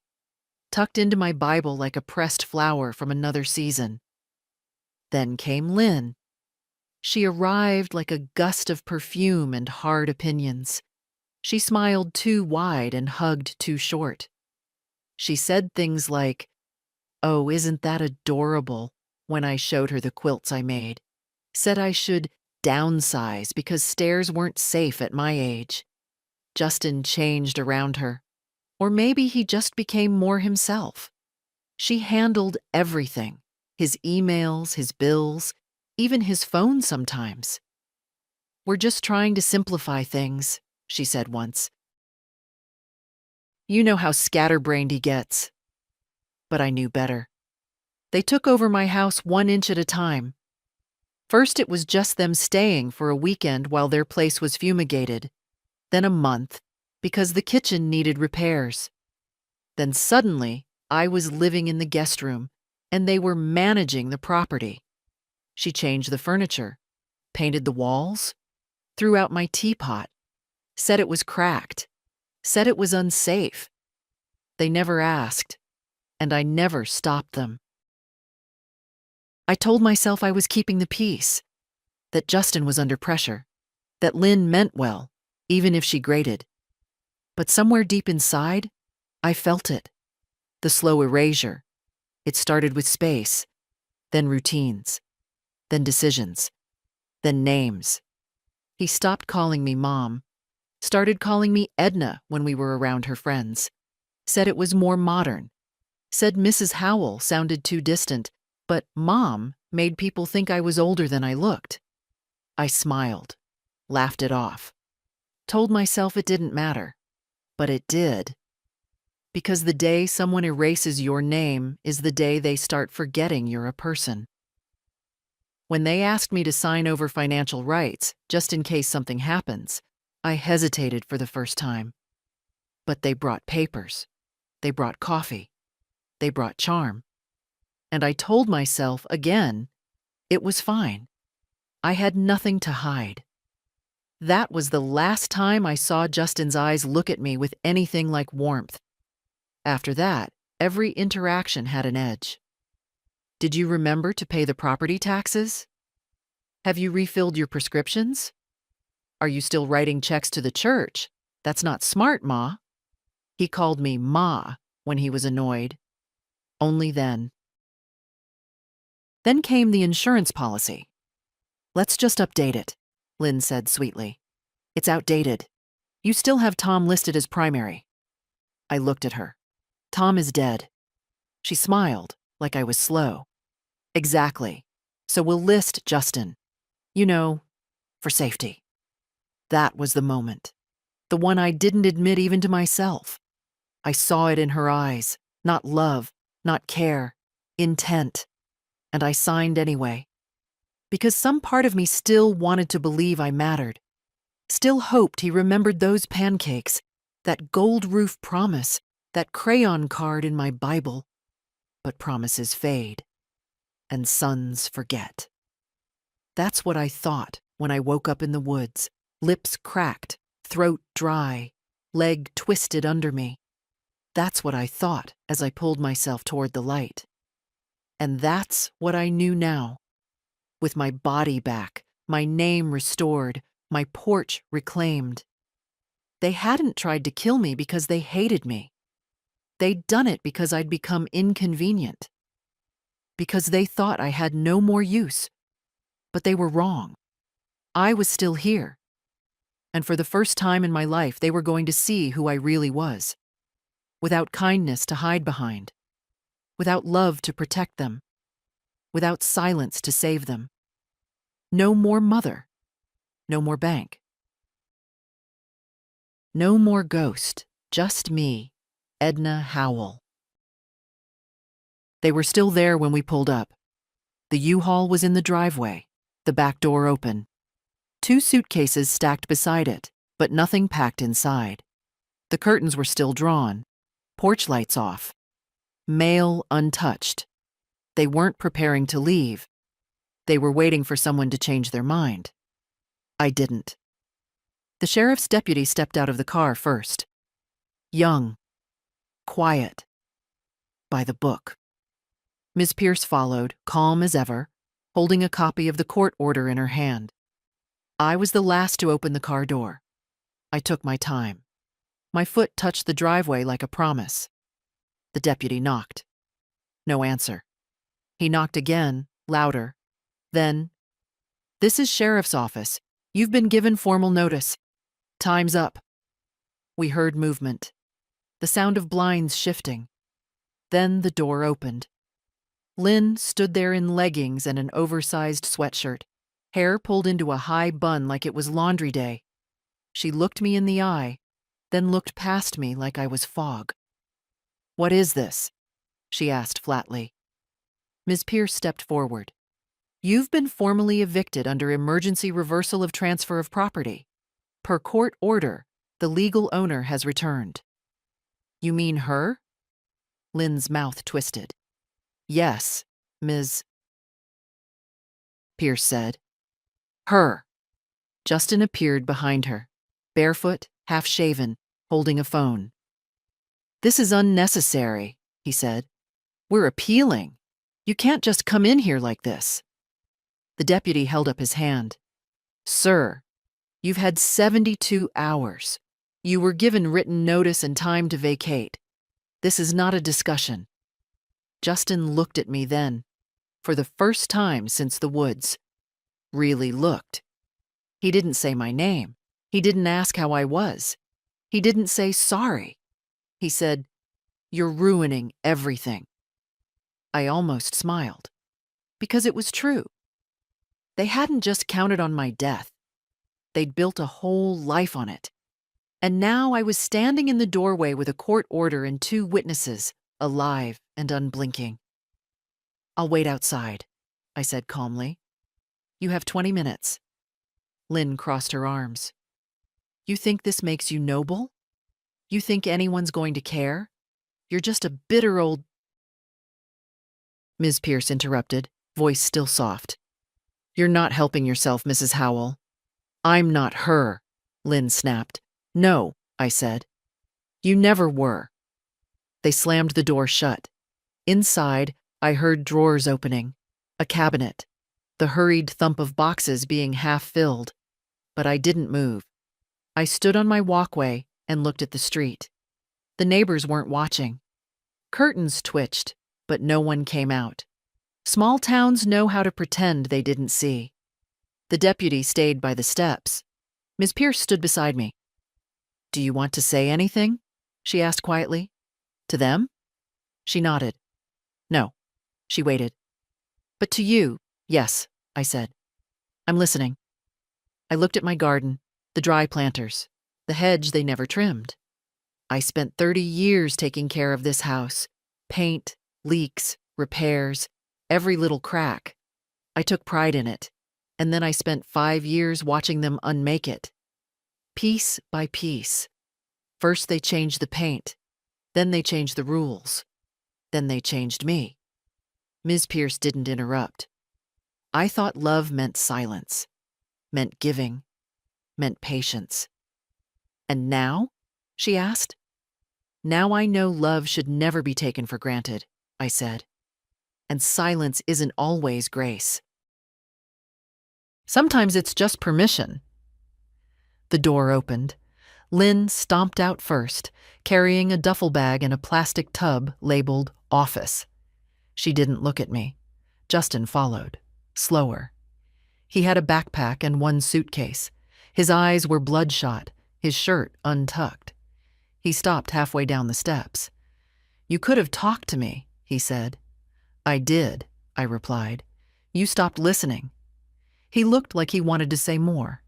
Speaker 1: tucked into my Bible like a pressed flower from another season. Then came Lynn. She arrived like a gust of perfume and hard opinions. She smiled too wide and hugged too short. She said things like, "Oh, isn't that adorable," when I showed her the quilts I made. Said I should downsize because stairs weren't safe at my age. Justin changed around her. Or maybe he just became more himself. She handled everything. His emails, his bills, even his phone sometimes. "We're just trying to simplify things," she said once. You know how scatterbrained he gets. But I knew better. They took over my house 1 inch at a time. First it was just them staying for a weekend while their place was fumigated. Then a month, because the kitchen needed repairs. Then suddenly, I was living in the guest room, and they were managing the property. She changed the furniture, painted the walls, threw out my teapot, said it was cracked, said it was unsafe. They never asked, and I never stopped them. I told myself I was keeping the peace, that Justin was under pressure, that Lynn meant well, even if she grated. But somewhere deep inside, I felt it. The slow erasure. It started with space, then routines, then decisions, then names. He stopped calling me Mom, started calling me Edna when we were around her friends, said it was more modern, said Mrs. Howell sounded too distant, but Mom made people think I was older than I looked. I smiled, laughed it off, told myself it didn't matter, but it did. Because the day someone erases your name is the day they start forgetting you're a person. When they asked me to sign over financial rights, just in case something happens, I hesitated for the first time. But they brought papers. They brought coffee. They brought charm. And I told myself again, it was fine. I had nothing to hide. That was the last time I saw Justin's eyes look at me with anything like warmth. After that, every interaction had an edge. Did you remember to pay the property taxes? Have you refilled your prescriptions? Are you still writing checks to the church? That's not smart, Ma. He called me Ma when he was annoyed. Only then. Then came the insurance policy. Let's just update it, Lynn said sweetly. It's outdated. You still have Tom listed as primary. I looked at her. Tom is dead. She smiled, like I was slow. Exactly. So we'll list Justin. You know, for safety. That was the moment. The one I didn't admit even to myself. I saw it in her eyes. Not love, not care, intent. And I signed anyway. Because some part of me still wanted to believe I mattered. Still hoped he remembered those pancakes, that gold roof promise, that crayon card in my Bible. But promises fade, and sons forget. That's what I thought when I woke up in the woods, lips cracked, throat dry, leg twisted under me. That's what I thought as I pulled myself toward the light. And that's what I knew now. With my body back, my name restored, my porch reclaimed. They hadn't tried to kill me because they hated me. They'd done it because I'd become inconvenient. Because they thought I had no more use. But they were wrong. I was still here. And for the first time in my life, they were going to see who I really was. Without kindness to hide behind. Without love to protect them. Without silence to save them. No more mother. No more bank. No more ghost. Just me, Edna Howell. They were still there when we pulled up. The U-Haul was in the driveway, the back door open. 2 suitcases stacked beside it, but nothing packed inside. The curtains were still drawn, porch lights off. Mail untouched. They weren't preparing to leave. They were waiting for someone to change their mind. I didn't. The sheriff's deputy stepped out of the car first. Young. Quiet. By the book. Ms. Pierce followed, calm as ever, holding a copy of the court order in her hand. I was the last to open the car door. I took my time. My foot touched the driveway like a promise. The deputy knocked. No answer. He knocked again, louder. Then, "This is sheriff's office. You've been given formal notice. Time's up." We heard movement. The sound of blinds shifting. Then the door opened. Lynn stood there in leggings and an oversized sweatshirt, hair pulled into a high bun like it was laundry day. She looked me in the eye, then looked past me like I was fog. "What is this?" she asked flatly. Ms. Pierce stepped forward. "You've been formally evicted under emergency reversal of transfer of property. Per court order, the legal owner has returned." "You mean her?" Lynn's mouth twisted. "Yes, Ms. Pierce said. "Her." Justin appeared behind her, barefoot, half-shaven, holding a phone. "This is unnecessary," he said. "We're appealing. You can't just come in here like this." The deputy held up his hand. "Sir, you've had 72 hours. You were given written notice and time to vacate. This is not a discussion." Justin looked at me then, for the first time since the woods. Really looked. He didn't say my name. He didn't ask how I was. He didn't say sorry. He said, "You're ruining everything." I almost smiled, because it was true. They hadn't just counted on my death. They'd built a whole life on it. And now I was standing in the doorway with a court order and 2 witnesses, alive and unblinking. "I'll wait outside," I said calmly. "You have 20 minutes. Lynn crossed her arms. "You think this makes you noble? You think anyone's going to care? You're just a bitter old— Ms. Pierce interrupted, voice still soft. You're not helping yourself, Mrs. Howell. I'm not her, Lynn snapped. No, I said. You never were. They slammed the door shut. Inside, I heard drawers opening, a cabinet, the hurried thump of boxes being half filled. But I didn't move. I stood on my walkway and looked at the street. The neighbors weren't watching. Curtains twitched, but no one came out. Small towns know how to pretend they didn't see. The deputy stayed by the steps. Miss Pierce stood beside me. Do you want to say anything? She asked quietly. To them? She nodded. No. She waited. But to you, yes, I said. I'm listening. I looked at my garden, the dry planters, the hedge they never trimmed. I spent 30 years taking care of this house. Paint, leaks, repairs, every little crack. I took pride in it, and then I spent 5 years watching them unmake it. Piece by piece. First they changed the paint, then they changed the rules, then they changed me. Ms. Pierce didn't interrupt. I thought love meant silence, meant giving, meant patience. And now? She asked. Now I know love should never be taken for granted, I said. And silence isn't always grace. Sometimes it's just permission. The door opened. Lynn stomped out first, carrying a duffel bag and a plastic tub labeled office. She didn't look at me. Justin followed, slower. He had a backpack and one suitcase. His eyes were bloodshot, his shirt untucked. He stopped halfway down the steps. You could have talked to me, he said. I did, I replied. You stopped listening. He looked like he wanted to say more,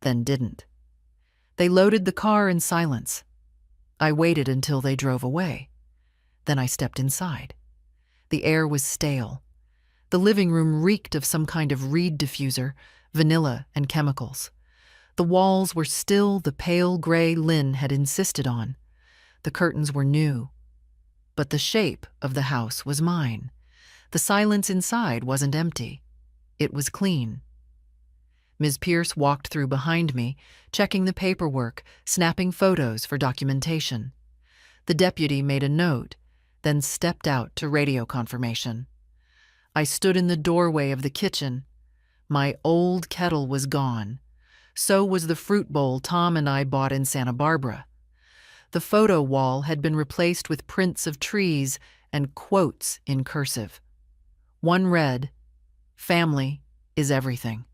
Speaker 1: then didn't. They loaded the car in silence. I waited until they drove away. Then I stepped inside. The air was stale. The living room reeked of some kind of reed diffuser, vanilla and chemicals. The walls were still the pale gray Lynn had insisted on. The curtains were new. But the shape of the house was mine. The silence inside wasn't empty. It was clean. Ms. Pierce walked through behind me, checking the paperwork, snapping photos for documentation. The deputy made a note, then stepped out to radio confirmation. I stood in the doorway of the kitchen. My old kettle was gone. So was the fruit bowl Tom and I bought in Santa Barbara. The photo wall had been replaced with prints of trees and quotes in cursive. One read, "Family is everything."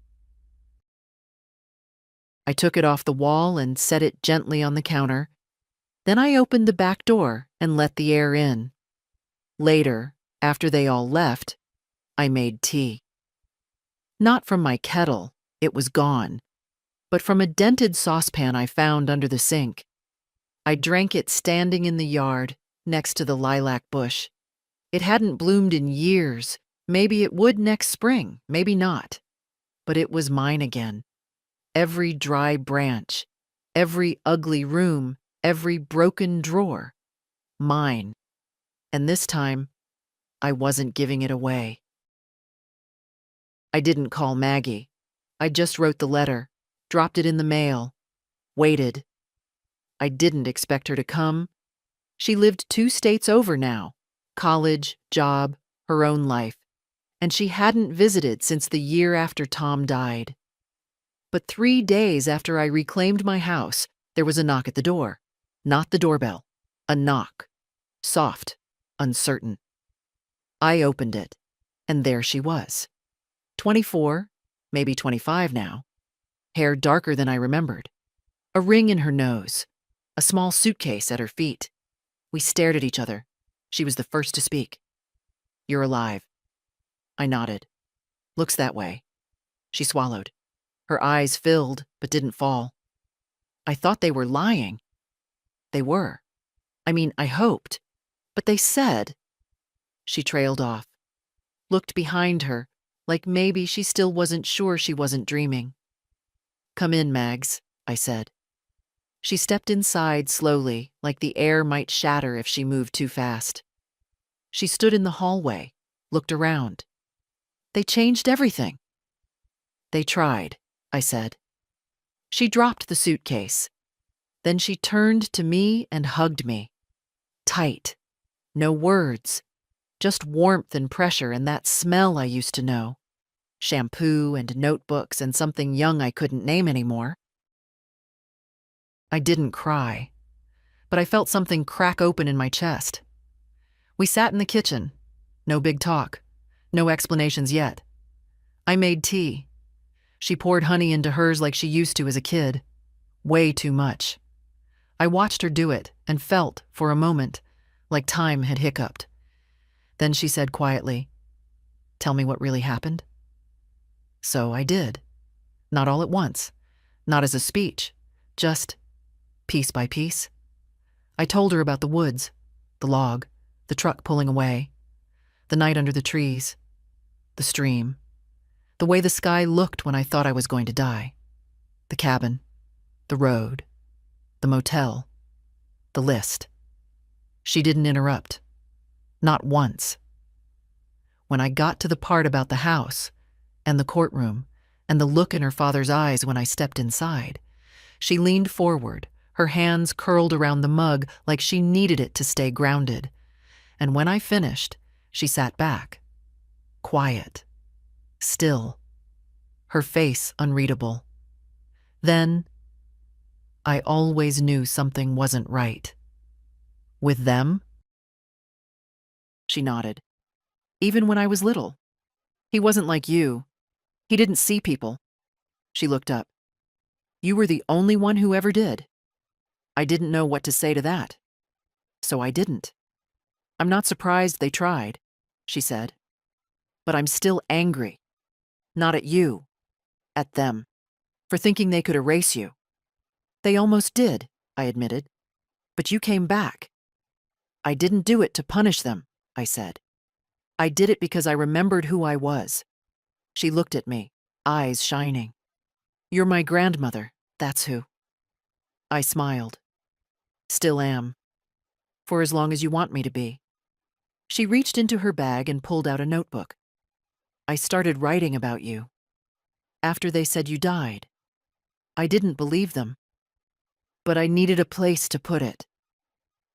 Speaker 1: I took it off the wall and set it gently on the counter. Then I opened the back door and let the air in. Later, after they all left, I made tea. Not from my kettle, it was gone, but from a dented saucepan I found under the sink. I drank it standing in the yard, next to the lilac bush. It hadn't bloomed in years. Maybe it would next spring, maybe not. But it was mine again. Every dry branch, every ugly room, every broken drawer. Mine. And this time, I wasn't giving it away. I didn't call Maggie. I just wrote the letter, dropped it in the mail, waited. I didn't expect her to come. She lived 2 states over now, college, job, her own life, and she hadn't visited since the year after Tom died. But 3 days after I reclaimed my house, there was a knock at the door. Not the doorbell, a knock. Soft, uncertain. I opened it, and there she was. 24, maybe 25 now. Hair darker than I remembered. A ring in her nose. A small suitcase at her feet. We stared at each other. She was the first to speak. You're alive. I nodded. Looks that way. She swallowed. Her eyes filled, but didn't fall. I thought they were lying. They were. I mean, I hoped. But they said. She trailed off. Looked behind her, like maybe she still wasn't sure she wasn't dreaming. Come in, Mags, I said. She stepped inside slowly, like the air might shatter if she moved too fast. She stood in the hallway, looked around. They changed everything. They tried, I said. She dropped the suitcase. Then she turned to me and hugged me. Tight. No words. Just warmth and pressure and that smell I used to know. Shampoo and notebooks and something young I couldn't name anymore. I didn't cry, but I felt something crack open in my chest. We sat in the kitchen. No big talk. No explanations yet. I made tea. She poured honey into hers like she used to as a kid. Way too much. I watched her do it and felt, for a moment, like time had hiccuped. Then she said quietly, "Tell me what really happened." So I did. Not all at once. Not as a speech. Just piece by piece. I told her about the woods, the log, the truck pulling away, the night under the trees, the stream, the way the sky looked when I thought I was going to die, the cabin, the road, the motel, the list. She didn't interrupt. Not once. When I got to the part about the house, and the courtroom, and the look in her father's eyes when I stepped inside, she leaned forward, her hands curled around the mug like she needed it to stay grounded. And when I finished, she sat back. Quiet. Still. Her face unreadable. Then, I always knew something wasn't right. With them? She nodded. Even when I was little. He wasn't like you. He didn't see people. She looked up. You were the only one who ever did. I didn't know what to say to that. So I didn't. I'm not surprised they tried, she said. But I'm still angry. Not at you. At them. For thinking they could erase you. They almost did, I admitted. But you came back. I didn't do it to punish them, I said. I did it because I remembered who I was. She looked at me, eyes shining. You're my grandmother, that's who. I smiled. Still am. For as long as you want me to be. She reached into her bag and pulled out a notebook. I started writing about you. After they said you died. I didn't believe them. But I needed a place to put it.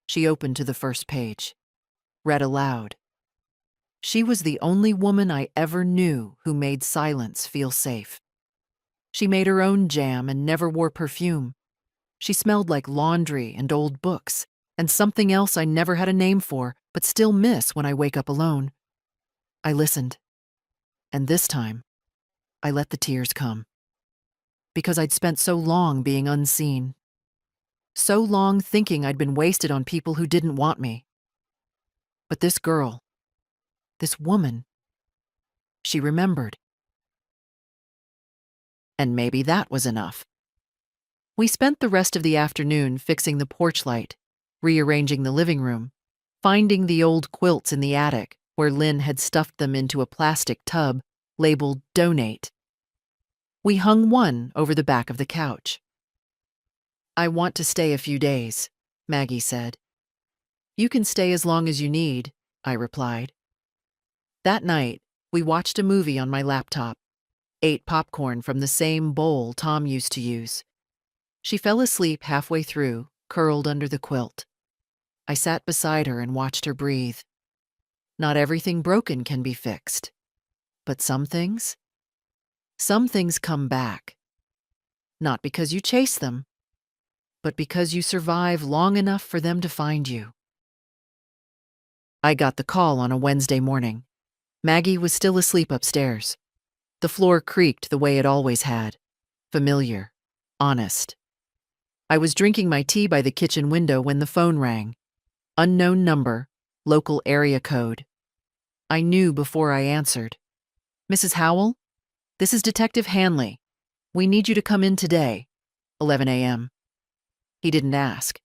Speaker 1: She opened to the first page. Read aloud. She was the only woman I ever knew who made silence feel safe. She made her own jam and never wore perfume. She smelled like laundry and old books, and something else I never had a name for, but still miss when I wake up alone. I listened. And this time, I let the tears come. Because I'd spent so long being unseen. So long thinking I'd been wasted on people who didn't want me. But this girl, this woman, she remembered. And maybe that was enough. We spent the rest of the afternoon fixing the porch light, rearranging the living room, finding the old quilts in the attic where Lynn had stuffed them into a plastic tub labeled "Donate." We hung one over the back of the couch. I want to stay a few days, Maggie said. You can stay as long as you need, I replied. That night, we watched a movie on my laptop, ate popcorn from the same bowl Tom used to use. She fell asleep halfway through, curled under the quilt. I sat beside her and watched her breathe. Not everything broken can be fixed. But some things come back. Not because you chase them, but because you survive long enough for them to find you. I got the call on a Wednesday morning. Maggie was still asleep upstairs. The floor creaked the way it always had. Familiar. Honest. I was drinking my tea by the kitchen window when the phone rang. Unknown number, local area code. I knew before I answered. Mrs. Howell? This is Detective Hanley. We need you to come in today, 11 a.m. He didn't ask.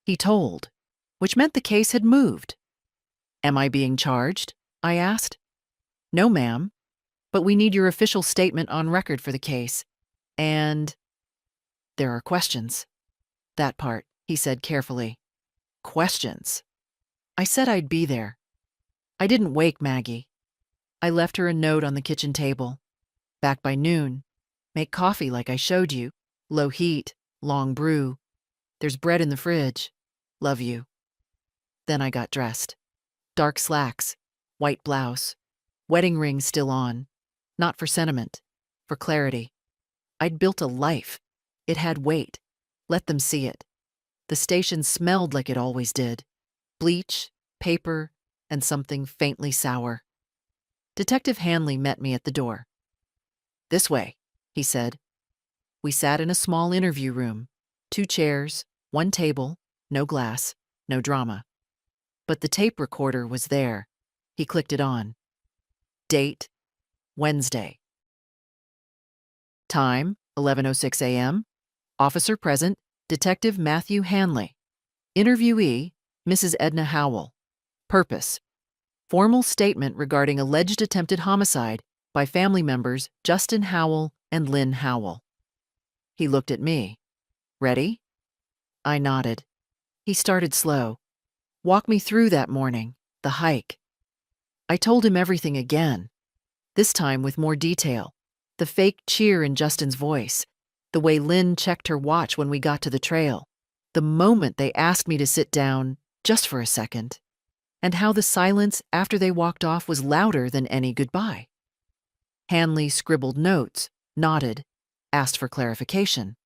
Speaker 1: He told, which meant the case had moved. Am I being charged? I asked. No, ma'am, but we need your official statement on record for the case. And there are questions. That part, he said carefully. Questions. I said I'd be there. I didn't wake Maggie. I left her a note on the kitchen table. Back by noon. Make coffee like I showed you. Low heat, long brew. There's bread in the fridge. Love you. Then I got dressed. Dark slacks, white blouse, wedding ring still on. Not for sentiment, for clarity. I'd built a life. It had weight. Let them see it. The station smelled like it always did. Bleach, paper, and something faintly sour. Detective Hanley met me at the door. This way, he said. We sat in a small interview room. 2 chairs, 1 table, no glass, no drama. But the tape recorder was there. He clicked it on. Date, Wednesday. Time, 11:06 a.m. Officer present, Detective Matthew Hanley. Interviewee, Mrs. Edna Howell. Purpose, formal statement regarding alleged attempted homicide by family members Justin Howell and Lynn Howell. He looked at me. Ready? I nodded. He started slow. Walk me through that morning, the hike. I told him everything again, this time with more detail. The fake cheer in Justin's voice, the way Lynn checked her watch when we got to the trail, the moment they asked me to sit down, just for a second, and how the silence after they walked off was louder than any goodbye. Hanley scribbled notes, nodded, asked for clarification.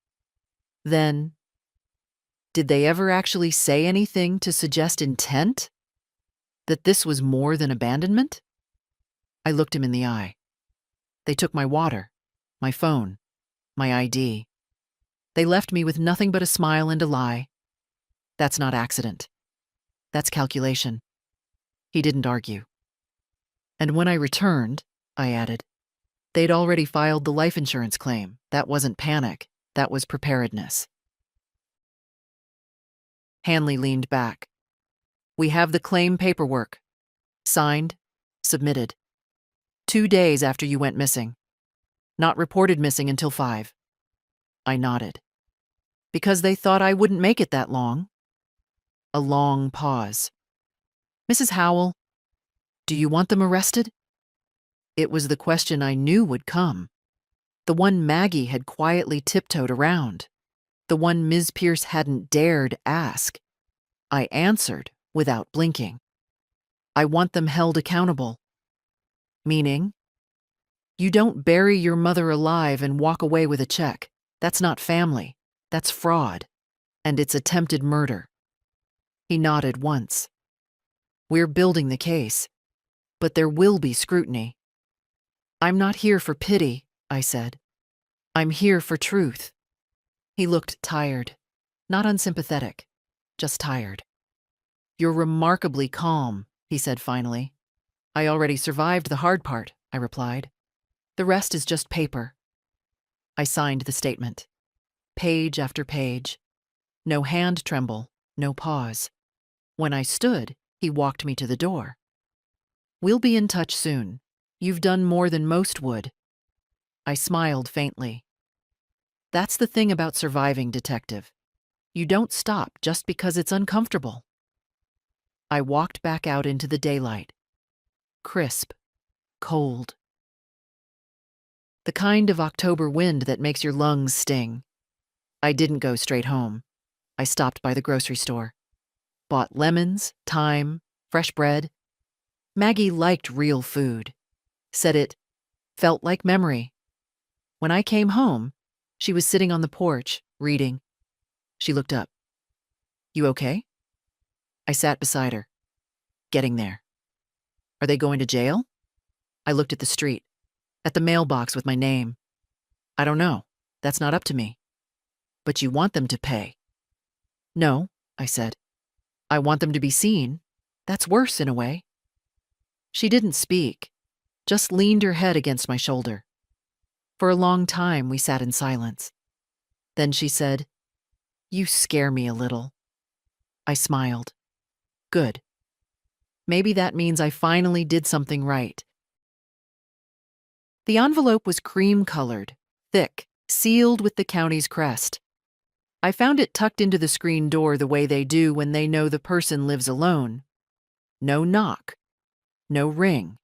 Speaker 1: Then, did they ever actually say anything to suggest intent? That this was more than abandonment? I looked him in the eye. They took my water, my phone, my ID. They left me with nothing but a smile and a lie. That's not accident. That's calculation. He didn't argue. And when I returned, I added, they'd already filed the life insurance claim. That wasn't panic. That was preparedness. Hanley leaned back. We have the claim paperwork. Signed, submitted. 2 days after you went missing. Not reported missing until 5. I nodded. Because they thought I wouldn't make it that long. A long pause. Mrs. Howell, do you want them arrested? It was the question I knew would come. The one Maggie had quietly tiptoed around. The one Ms. Pierce hadn't dared ask. I answered without blinking. I want them held accountable. Meaning? You don't bury your mother alive and walk away with a check. That's not family. That's fraud. And it's attempted murder. He nodded once. We're building the case. But there will be scrutiny. I'm not here for pity, I said. I'm here for truth. He looked tired. Not unsympathetic. Just tired. You're remarkably calm, he said finally. I already survived the hard part, I replied. The rest is just paper. I signed the statement. Page after page. No hand tremble, no pause. When I stood, he walked me to the door. We'll be in touch soon. You've done more than most would. I smiled faintly. That's the thing about surviving, detective. You don't stop just because it's uncomfortable. I walked back out into the daylight. Crisp. Cold. The kind of October wind that makes your lungs sting. I didn't go straight home. I stopped by the grocery store. Bought lemons, thyme, fresh bread. Maggie liked real food. Said it felt like memory. When I came home, she was sitting on the porch, reading. She looked up. You okay? I sat beside her. Getting there. Are they going to jail? I looked at the street, at the mailbox with my name. I don't know. That's not up to me. But you want them to pay. No, I said. I want them to be seen. That's worse in a way. She didn't speak, just leaned her head against my shoulder. For a long time, we sat in silence. Then she said, You scare me a little. I smiled. Good. Maybe that means I finally did something right. The envelope was cream-colored, thick, sealed with the county's crest. I found it tucked into the screen door the way they do when they know the person lives alone. No knock, no ring,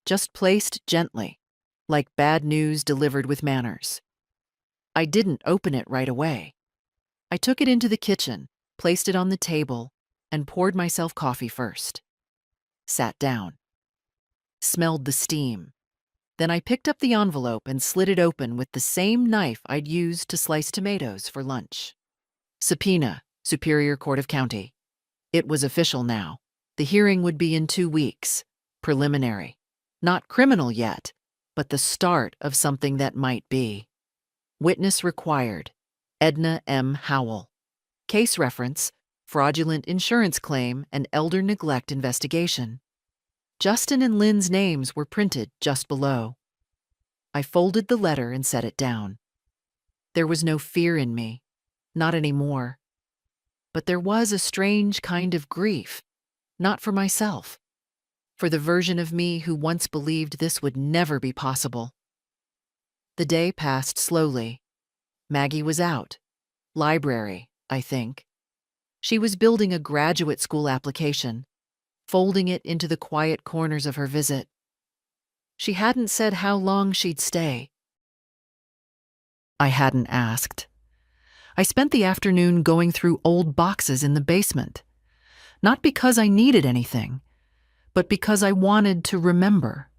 Speaker 1: just placed gently, like bad news delivered with manners. I didn't open it right away. I took it into the kitchen, placed it on the table, and poured myself coffee first. Sat down. Smelled the steam. Then I picked up the envelope and slid it open with the same knife I'd used to slice tomatoes for lunch. Subpoena, Superior Court of County. It was official now. The hearing would be in 2 weeks. Preliminary. Not criminal yet, but the start of something that might be. Witness required. Edna M. Howell. Case reference, fraudulent insurance claim and elder neglect investigation. Justin and Lynn's names were printed just below. I folded the letter and set it down. There was no fear in me, not anymore. But there was a strange kind of grief, not for myself, for the version of me who once believed this would never be possible. The day passed slowly. Maggie was out. Library, I think. She was building a graduate school application, folding it into the quiet corners of her visit. She hadn't said how long she'd stay. I hadn't asked. I spent the afternoon going through old boxes in the basement, not because I needed anything, but because I wanted to remember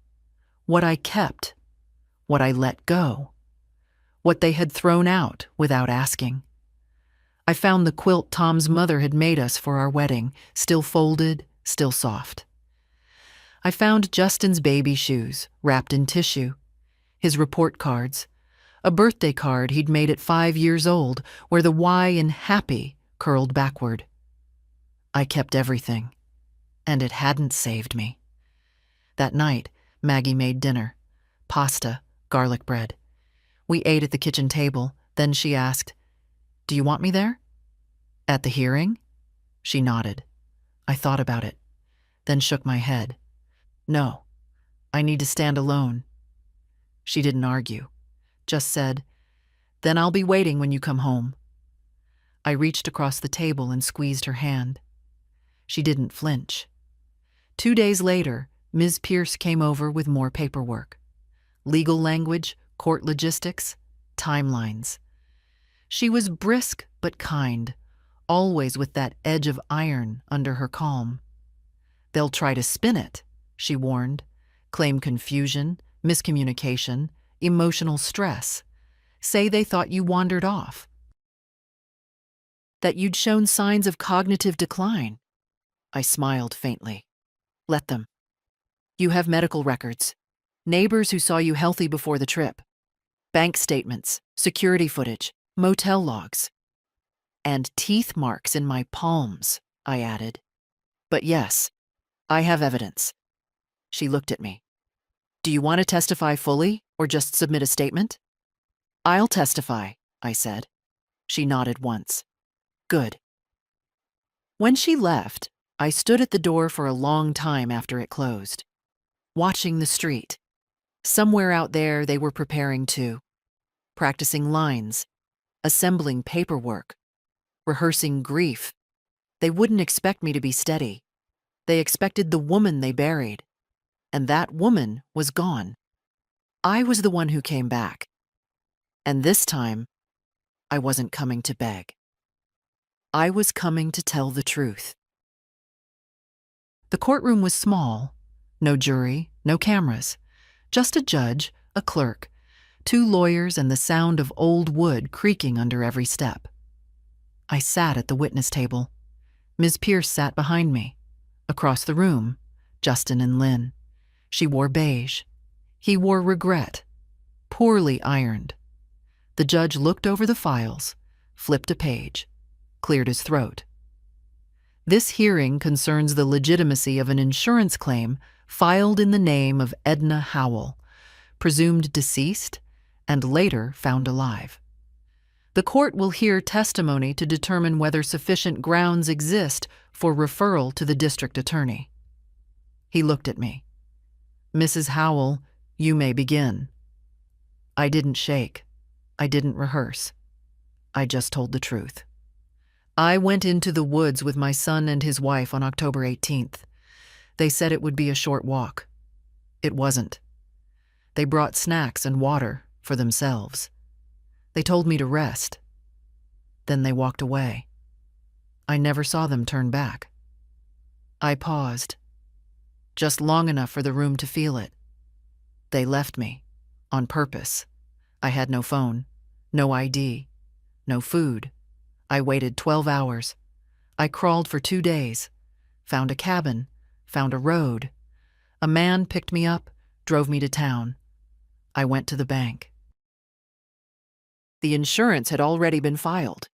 Speaker 1: what I kept, what I let go, what they had thrown out without asking. I found the quilt Tom's mother had made us for our wedding, still folded, still soft. I found Justin's baby shoes, wrapped in tissue, his report cards, a birthday card he'd made at 5 years old, where the Y in happy curled backward. I kept everything, and it hadn't saved me. That night, Maggie made dinner, pasta, garlic bread. We ate at the kitchen table, then she asked, "Do you want me there?" "At the hearing?" She nodded. I thought about it, then shook my head. "No, I need to stand alone." She didn't argue, just said, "Then I'll be waiting when you come home." I reached across the table and squeezed her hand. She didn't flinch. 2 days later, Ms. Pierce came over with more paperwork. Legal language, court logistics, timelines. She was brisk but kind, always with that edge of iron under her calm. "They'll try to spin it," she warned, "claim confusion, miscommunication, emotional stress, say they thought you wandered off, that you'd shown signs of cognitive decline." I smiled faintly. "Let them. You have medical records, neighbors who saw you healthy before the trip, bank statements, security footage, motel logs, and teeth marks in my palms," I added. "But yes, I have evidence." She looked at me. "Do you want to testify fully or just submit a statement?" "I'll testify," I said. She nodded once. "Good." When she left, I stood at the door for a long time after it closed, watching the street. Somewhere out there they were preparing too, practicing lines, assembling paperwork, rehearsing grief. They wouldn't expect me to be steady. They expected the woman they buried, and that woman was gone. I was the one who came back. And this time, I wasn't coming to beg. I was coming to tell the truth. The courtroom was small. No jury, no cameras. Just a judge, a clerk, 2 lawyers, and the sound of old wood creaking under every step. I sat at the witness table. Ms. Pierce sat behind me. Across the room, Justin and Lynn. She wore beige. He wore regret, poorly ironed. The judge looked over the files, flipped a page, cleared his throat. "This hearing concerns the legitimacy of an insurance claim filed in the name of Edna Howell, presumed deceased and later found alive. The court will hear testimony to determine whether sufficient grounds exist for referral to the district attorney." He looked at me. "Mrs. Howell, you may begin." I didn't shake. I didn't rehearse. I just told the truth. I went into the woods with my son and his wife on October 18th. They said it would be a short walk. It wasn't. They brought snacks and water for themselves. They told me to rest. Then they walked away. I never saw them turn back. I paused, just long enough for the room to feel it. They left me, on purpose. I had no phone, no ID, no food. I waited 12 hours. I crawled for 2 days, found a cabin, found a road. A man picked me up, drove me to town. I went to the bank. The insurance had already been filed.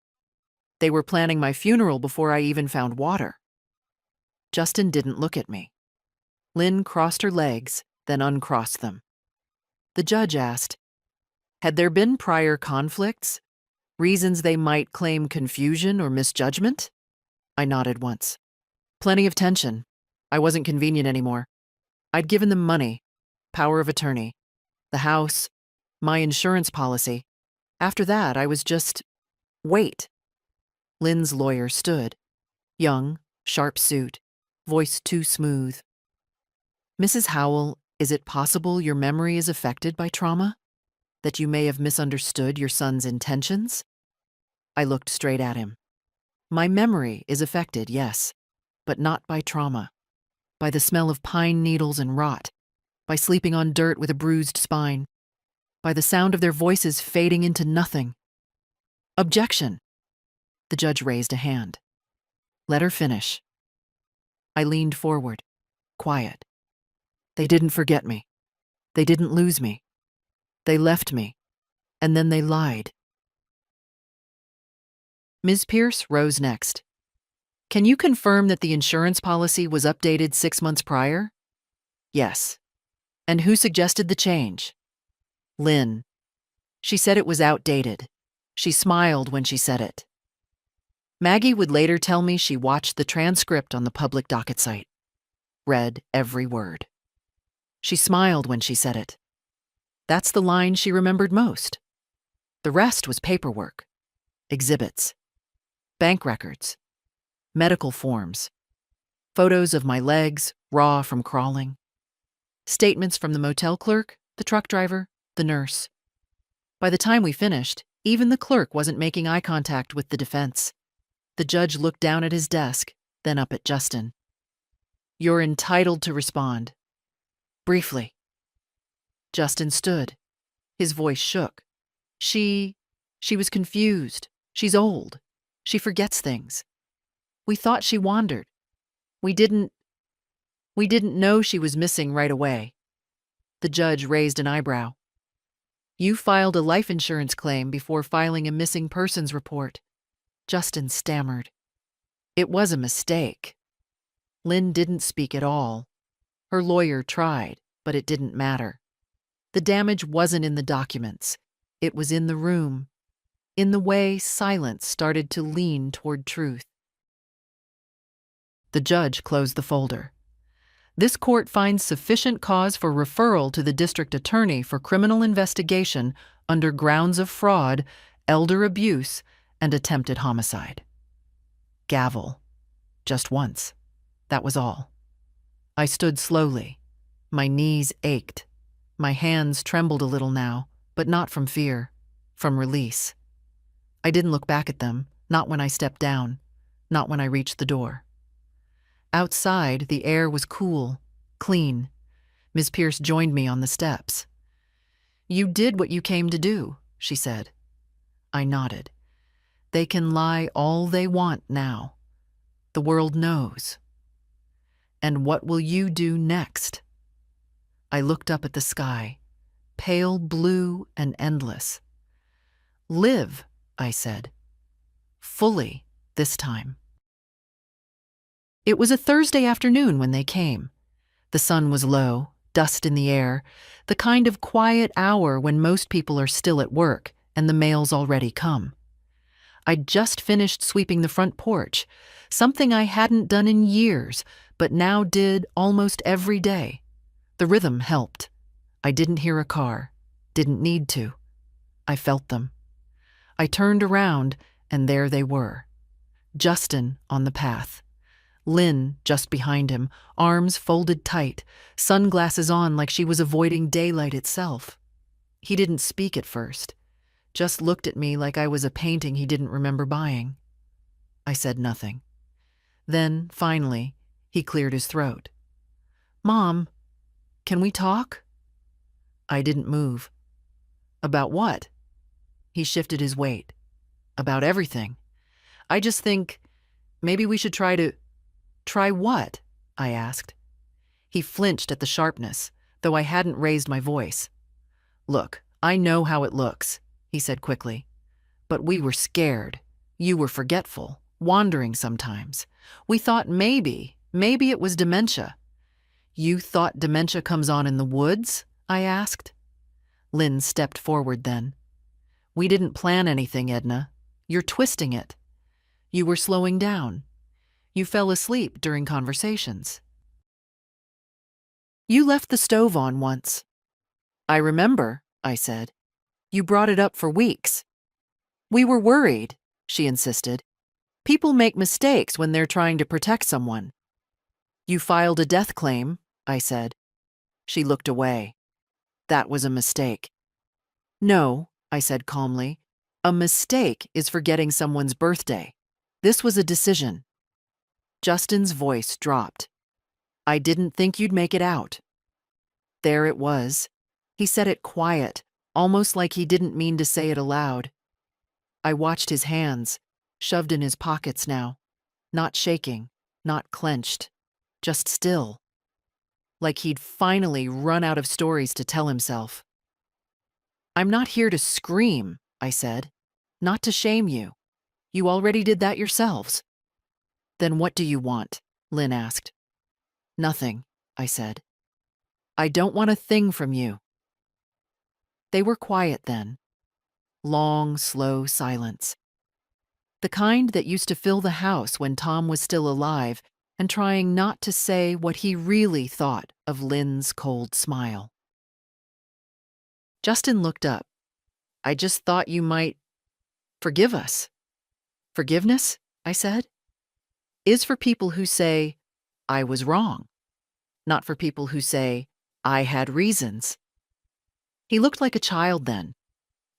Speaker 1: They were planning my funeral before I even found water. Justin didn't look at me. Lynn crossed her legs, then uncrossed them. The judge asked, had there been prior conflicts? Reasons they might claim confusion or misjudgment? I nodded once. Plenty of tension. I wasn't convenient anymore. I'd given them money, power of attorney, the house, my insurance policy. After that, I was just, wait. Lynn's lawyer stood. Young, sharp suit, voice too smooth. Mrs. Howell, is it possible your memory is affected by trauma? That you may have misunderstood your son's intentions? I looked straight at him. My memory is affected, yes, but not by trauma. By the smell of pine needles and rot. By sleeping on dirt with a bruised spine. By the sound of their voices fading into nothing. Objection. The judge raised a hand. Let her finish. I leaned forward, quiet. They didn't forget me. They didn't lose me. They left me, and then they lied. Ms. Pierce rose next. Can you confirm that the insurance policy was updated 6 months prior? Yes. And who suggested the change? Lynn. She said it was outdated. She smiled when she said it. Maggie would later tell me she watched the transcript on the public docket site. Read every word. She smiled when she said it. That's the line she remembered most. The rest was paperwork, exhibits, bank records, medical forms, photos of my legs, raw from crawling, statements from the motel clerk, the truck driver, the nurse. By the time we finished, even the clerk wasn't making eye contact with the defense. The judge looked down at his desk, then up at Justin. You're entitled to respond. Briefly. Justin stood. His voice shook. She was confused. She's old. She forgets things. We thought she wandered. We didn't know she was missing right away. The judge raised an eyebrow. You filed a life insurance claim before filing a missing persons report. Justin stammered. It was a mistake. Lynn didn't speak at all. Her lawyer tried, but it didn't matter. The damage wasn't in the documents. It was in the room, in the way silence started to lean toward truth. The judge closed the folder. This court finds sufficient cause for referral to the district attorney for criminal investigation under grounds of fraud, elder abuse, and attempted homicide. Gavel. Just once. That was all. I stood slowly. My knees ached. My hands trembled a little now, but not from fear, from release. I didn't look back at them, not when I stepped down, not when I reached the door. Outside, the air was cool, clean. Ms. Pierce joined me on the steps. You did what you came to do, she said. I nodded. They can lie all they want now. The world knows. And what will you do next? I looked up at the sky, pale blue and endless. Live, I said. Fully, this time. It was a Thursday afternoon when they came. The sun was low, dust in the air, the kind of quiet hour when most people are still at work and the mail's already come. I'd just finished sweeping the front porch, something I hadn't done in years, but now did almost every day. The rhythm helped. I didn't hear a car, didn't need to. I felt them. I turned around, and there they were. Justin on the path. Lynn just behind him, arms folded tight, sunglasses on like she was avoiding daylight itself. He didn't speak at first, just looked at me like I was a painting he didn't remember buying. I said nothing. Then, finally, he cleared his throat. "Mom, can we talk?" I didn't move. "About what?" He shifted his weight. "About everything. I just think maybe we should Try what?" I asked. He flinched at the sharpness, though I hadn't raised my voice. "Look, I know how it looks," he said quickly. "But we were scared. You were forgetful, wandering sometimes. We thought maybe it was dementia." "You thought dementia comes on in the woods?" I asked. Lynn stepped forward then. "We didn't plan anything, Edna. You're twisting it. You were slowing down. You fell asleep during conversations. You left the stove on once." "I remember," I said. "You brought it up for weeks." "We were worried," she insisted. "People make mistakes when they're trying to protect someone." "You filed a death claim," I said. She looked away. "That was a mistake." "No," I said calmly. "A mistake is forgetting someone's birthday. This was a decision." Justin's voice dropped. "I didn't think you'd make it out." There it was. He said it quiet, almost like he didn't mean to say it aloud. I watched his hands, shoved in his pockets now, not shaking, not clenched, just still, like he'd finally run out of stories to tell himself. "I'm not here to scream," I said. "Not to shame you. You already did that yourselves." "Then what do you want?" Lynn asked. "Nothing," I said. "I don't want a thing from you." They were quiet then. Long, slow silence. The kind that used to fill the house when Tom was still alive and trying not to say what he really thought of Lynn's cold smile. Justin looked up. "I just thought you might forgive us." "Forgiveness," I said, "is for people who say, 'I was wrong,' not for people who say, 'I had reasons.'" He looked like a child then,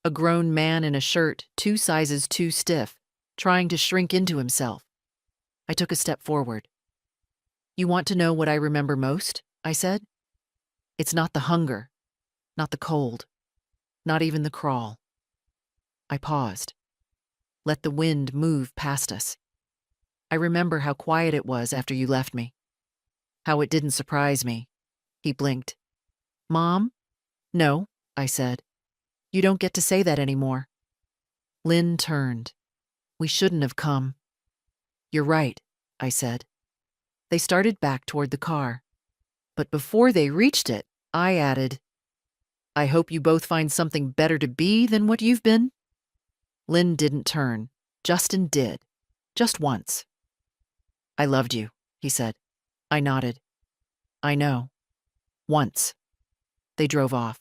Speaker 1: a grown man in a shirt 2 sizes too stiff, trying to shrink into himself. I took a step forward. "You want to know what I remember most?" I said. "It's not the hunger, not the cold, not even the crawl." I paused. Let the wind move past us. "I remember how quiet it was after you left me. How it didn't surprise me." He blinked. "Mom?" "No," I said. "You don't get to say that anymore." Lynn turned. "We shouldn't have come." "You're right," I said. They started back toward the car. But before they reached it, I added, "I hope you both find something better to be than what you've been." Lynn didn't turn. Justin did. Just once. "I loved you," he said. I nodded. "I know. Once." They drove off.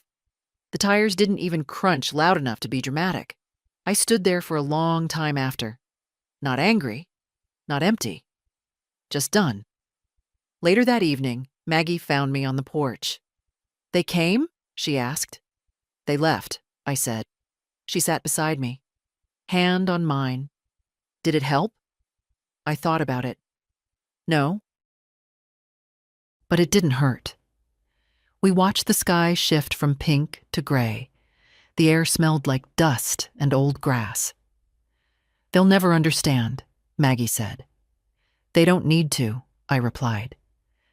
Speaker 1: The tires didn't even crunch loud enough to be dramatic. I stood there for a long time after. Not angry, not empty. Just done. Later that evening, Maggie found me on the porch. "They came?" she asked. "They left," I said. She sat beside me, hand on mine. "Did it help?" I thought about it. "No." But it didn't hurt. We watched the sky shift from pink to gray. The air smelled like dust and old grass. "They'll never understand," Maggie said. "They don't need to," I replied.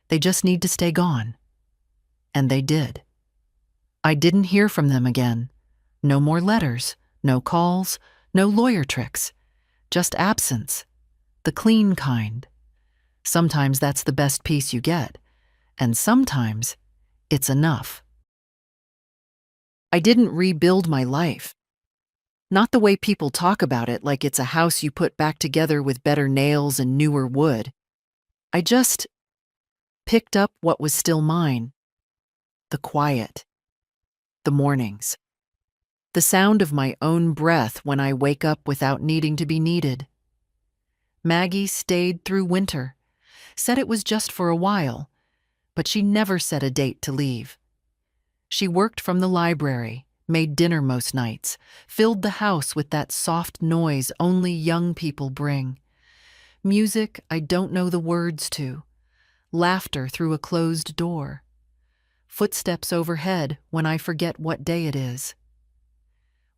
Speaker 1: "They just need to stay gone." And they did. I didn't hear from them again. No more letters, no calls, no lawyer tricks. Just absence. The clean kind. Sometimes that's the best peace you get, and sometimes it's enough. I didn't rebuild my life. Not the way people talk about it, like it's a house you put back together with better nails and newer wood. I just picked up what was still mine. The quiet. The mornings. The sound of my own breath when I wake up without needing to be needed. Maggie stayed through winter, said it was just for a while, but she never set a date to leave. She worked from the library, made dinner most nights, filled the house with that soft noise only young people bring. Music I don't know the words to, laughter through a closed door, footsteps overhead when I forget what day it is.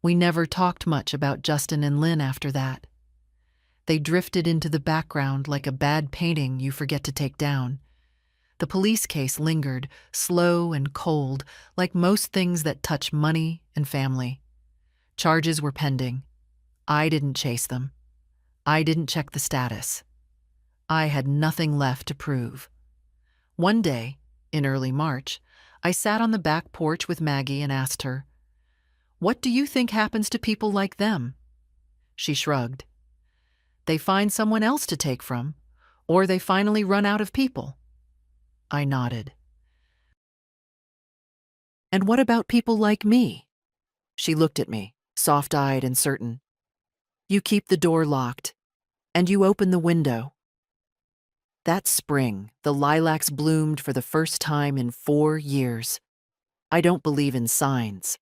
Speaker 1: We never talked much about Justin and Lynn after that. They drifted into the background like a bad painting you forget to take down. The police case lingered, slow and cold, like most things that touch money and family. Charges were pending. I didn't chase them. I didn't check the status. I had nothing left to prove. One day, in early March, I sat on the back porch with Maggie and asked her, "What do you think happens to people like them?" She shrugged. They find someone else to take from, or they finally run out of people. I nodded. And what about people like me? She looked at me, soft-eyed and certain. You keep the door locked, and you open the window. That spring, the lilacs bloomed for the first time in 4 years. I don't believe in signs,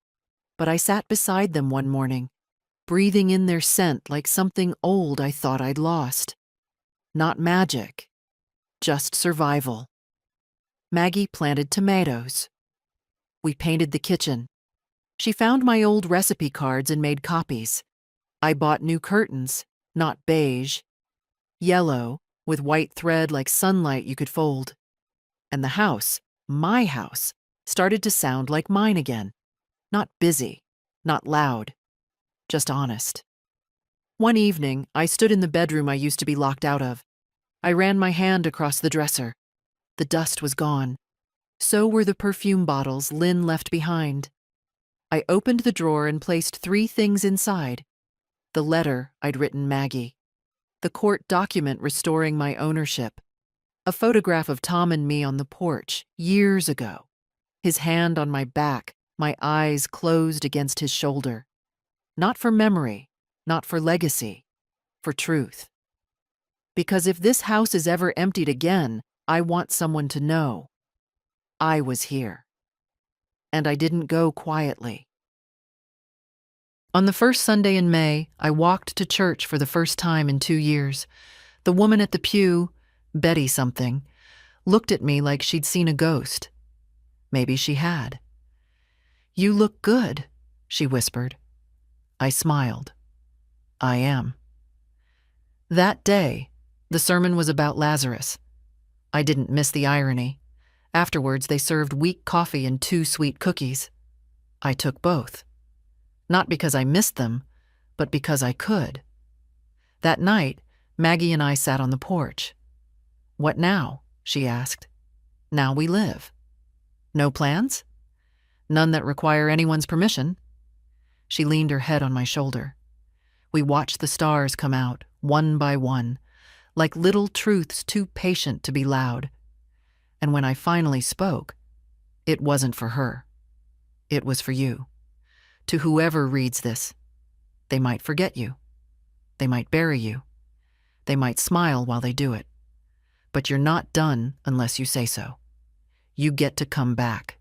Speaker 1: but I sat beside them one morning, breathing in their scent like something old I thought I'd lost. Not magic, just survival. Maggie planted tomatoes. We painted the kitchen. She found my old recipe cards and made copies. I bought new curtains, not beige, yellow, with white thread like sunlight you could fold. And the house, my house, started to sound like mine again. Not busy, not loud, just honest. One evening, I stood in the bedroom I used to be locked out of. I ran my hand across the dresser. The dust was gone. So were the perfume bottles Lynn left behind. I opened the drawer and placed 3 things inside. The letter I'd written Maggie. The court document restoring my ownership. A photograph of Tom and me on the porch, years ago. His hand on my back, my eyes closed against his shoulder. Not for memory, not for legacy, for truth. Because if this house is ever emptied again, I want someone to know. I was here. And I didn't go quietly. On the first Sunday in May, I walked to church for the first time in 2 years. The woman at the pew, Betty something, looked at me like she'd seen a ghost. Maybe she had. "You look good," she whispered. I smiled. I am. That day, the sermon was about Lazarus. I didn't miss the irony. Afterwards, they served weak coffee and 2 sweet cookies. I took both. Not because I missed them, but because I could. That night, Maggie and I sat on the porch. "What now?" she asked. "Now we live." "No plans?" "None that require anyone's permission." She leaned her head on my shoulder. We watched the stars come out, one by one, like little truths too patient to be loud. And when I finally spoke, it wasn't for her. It was for you. To whoever reads this, they might forget you. They might bury you. They might smile while they do it. But you're not done unless you say so. You get to come back.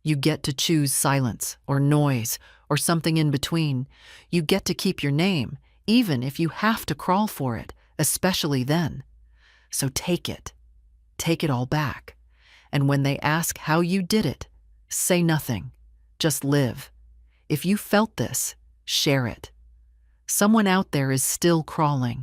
Speaker 1: You get to choose silence or noise or something in between. You get to keep your name, even if you have to crawl for it, especially then. So take it. Take it all back. And when they ask how you did it, say nothing. Just live. If you felt this, share it. Someone out there is still crawling.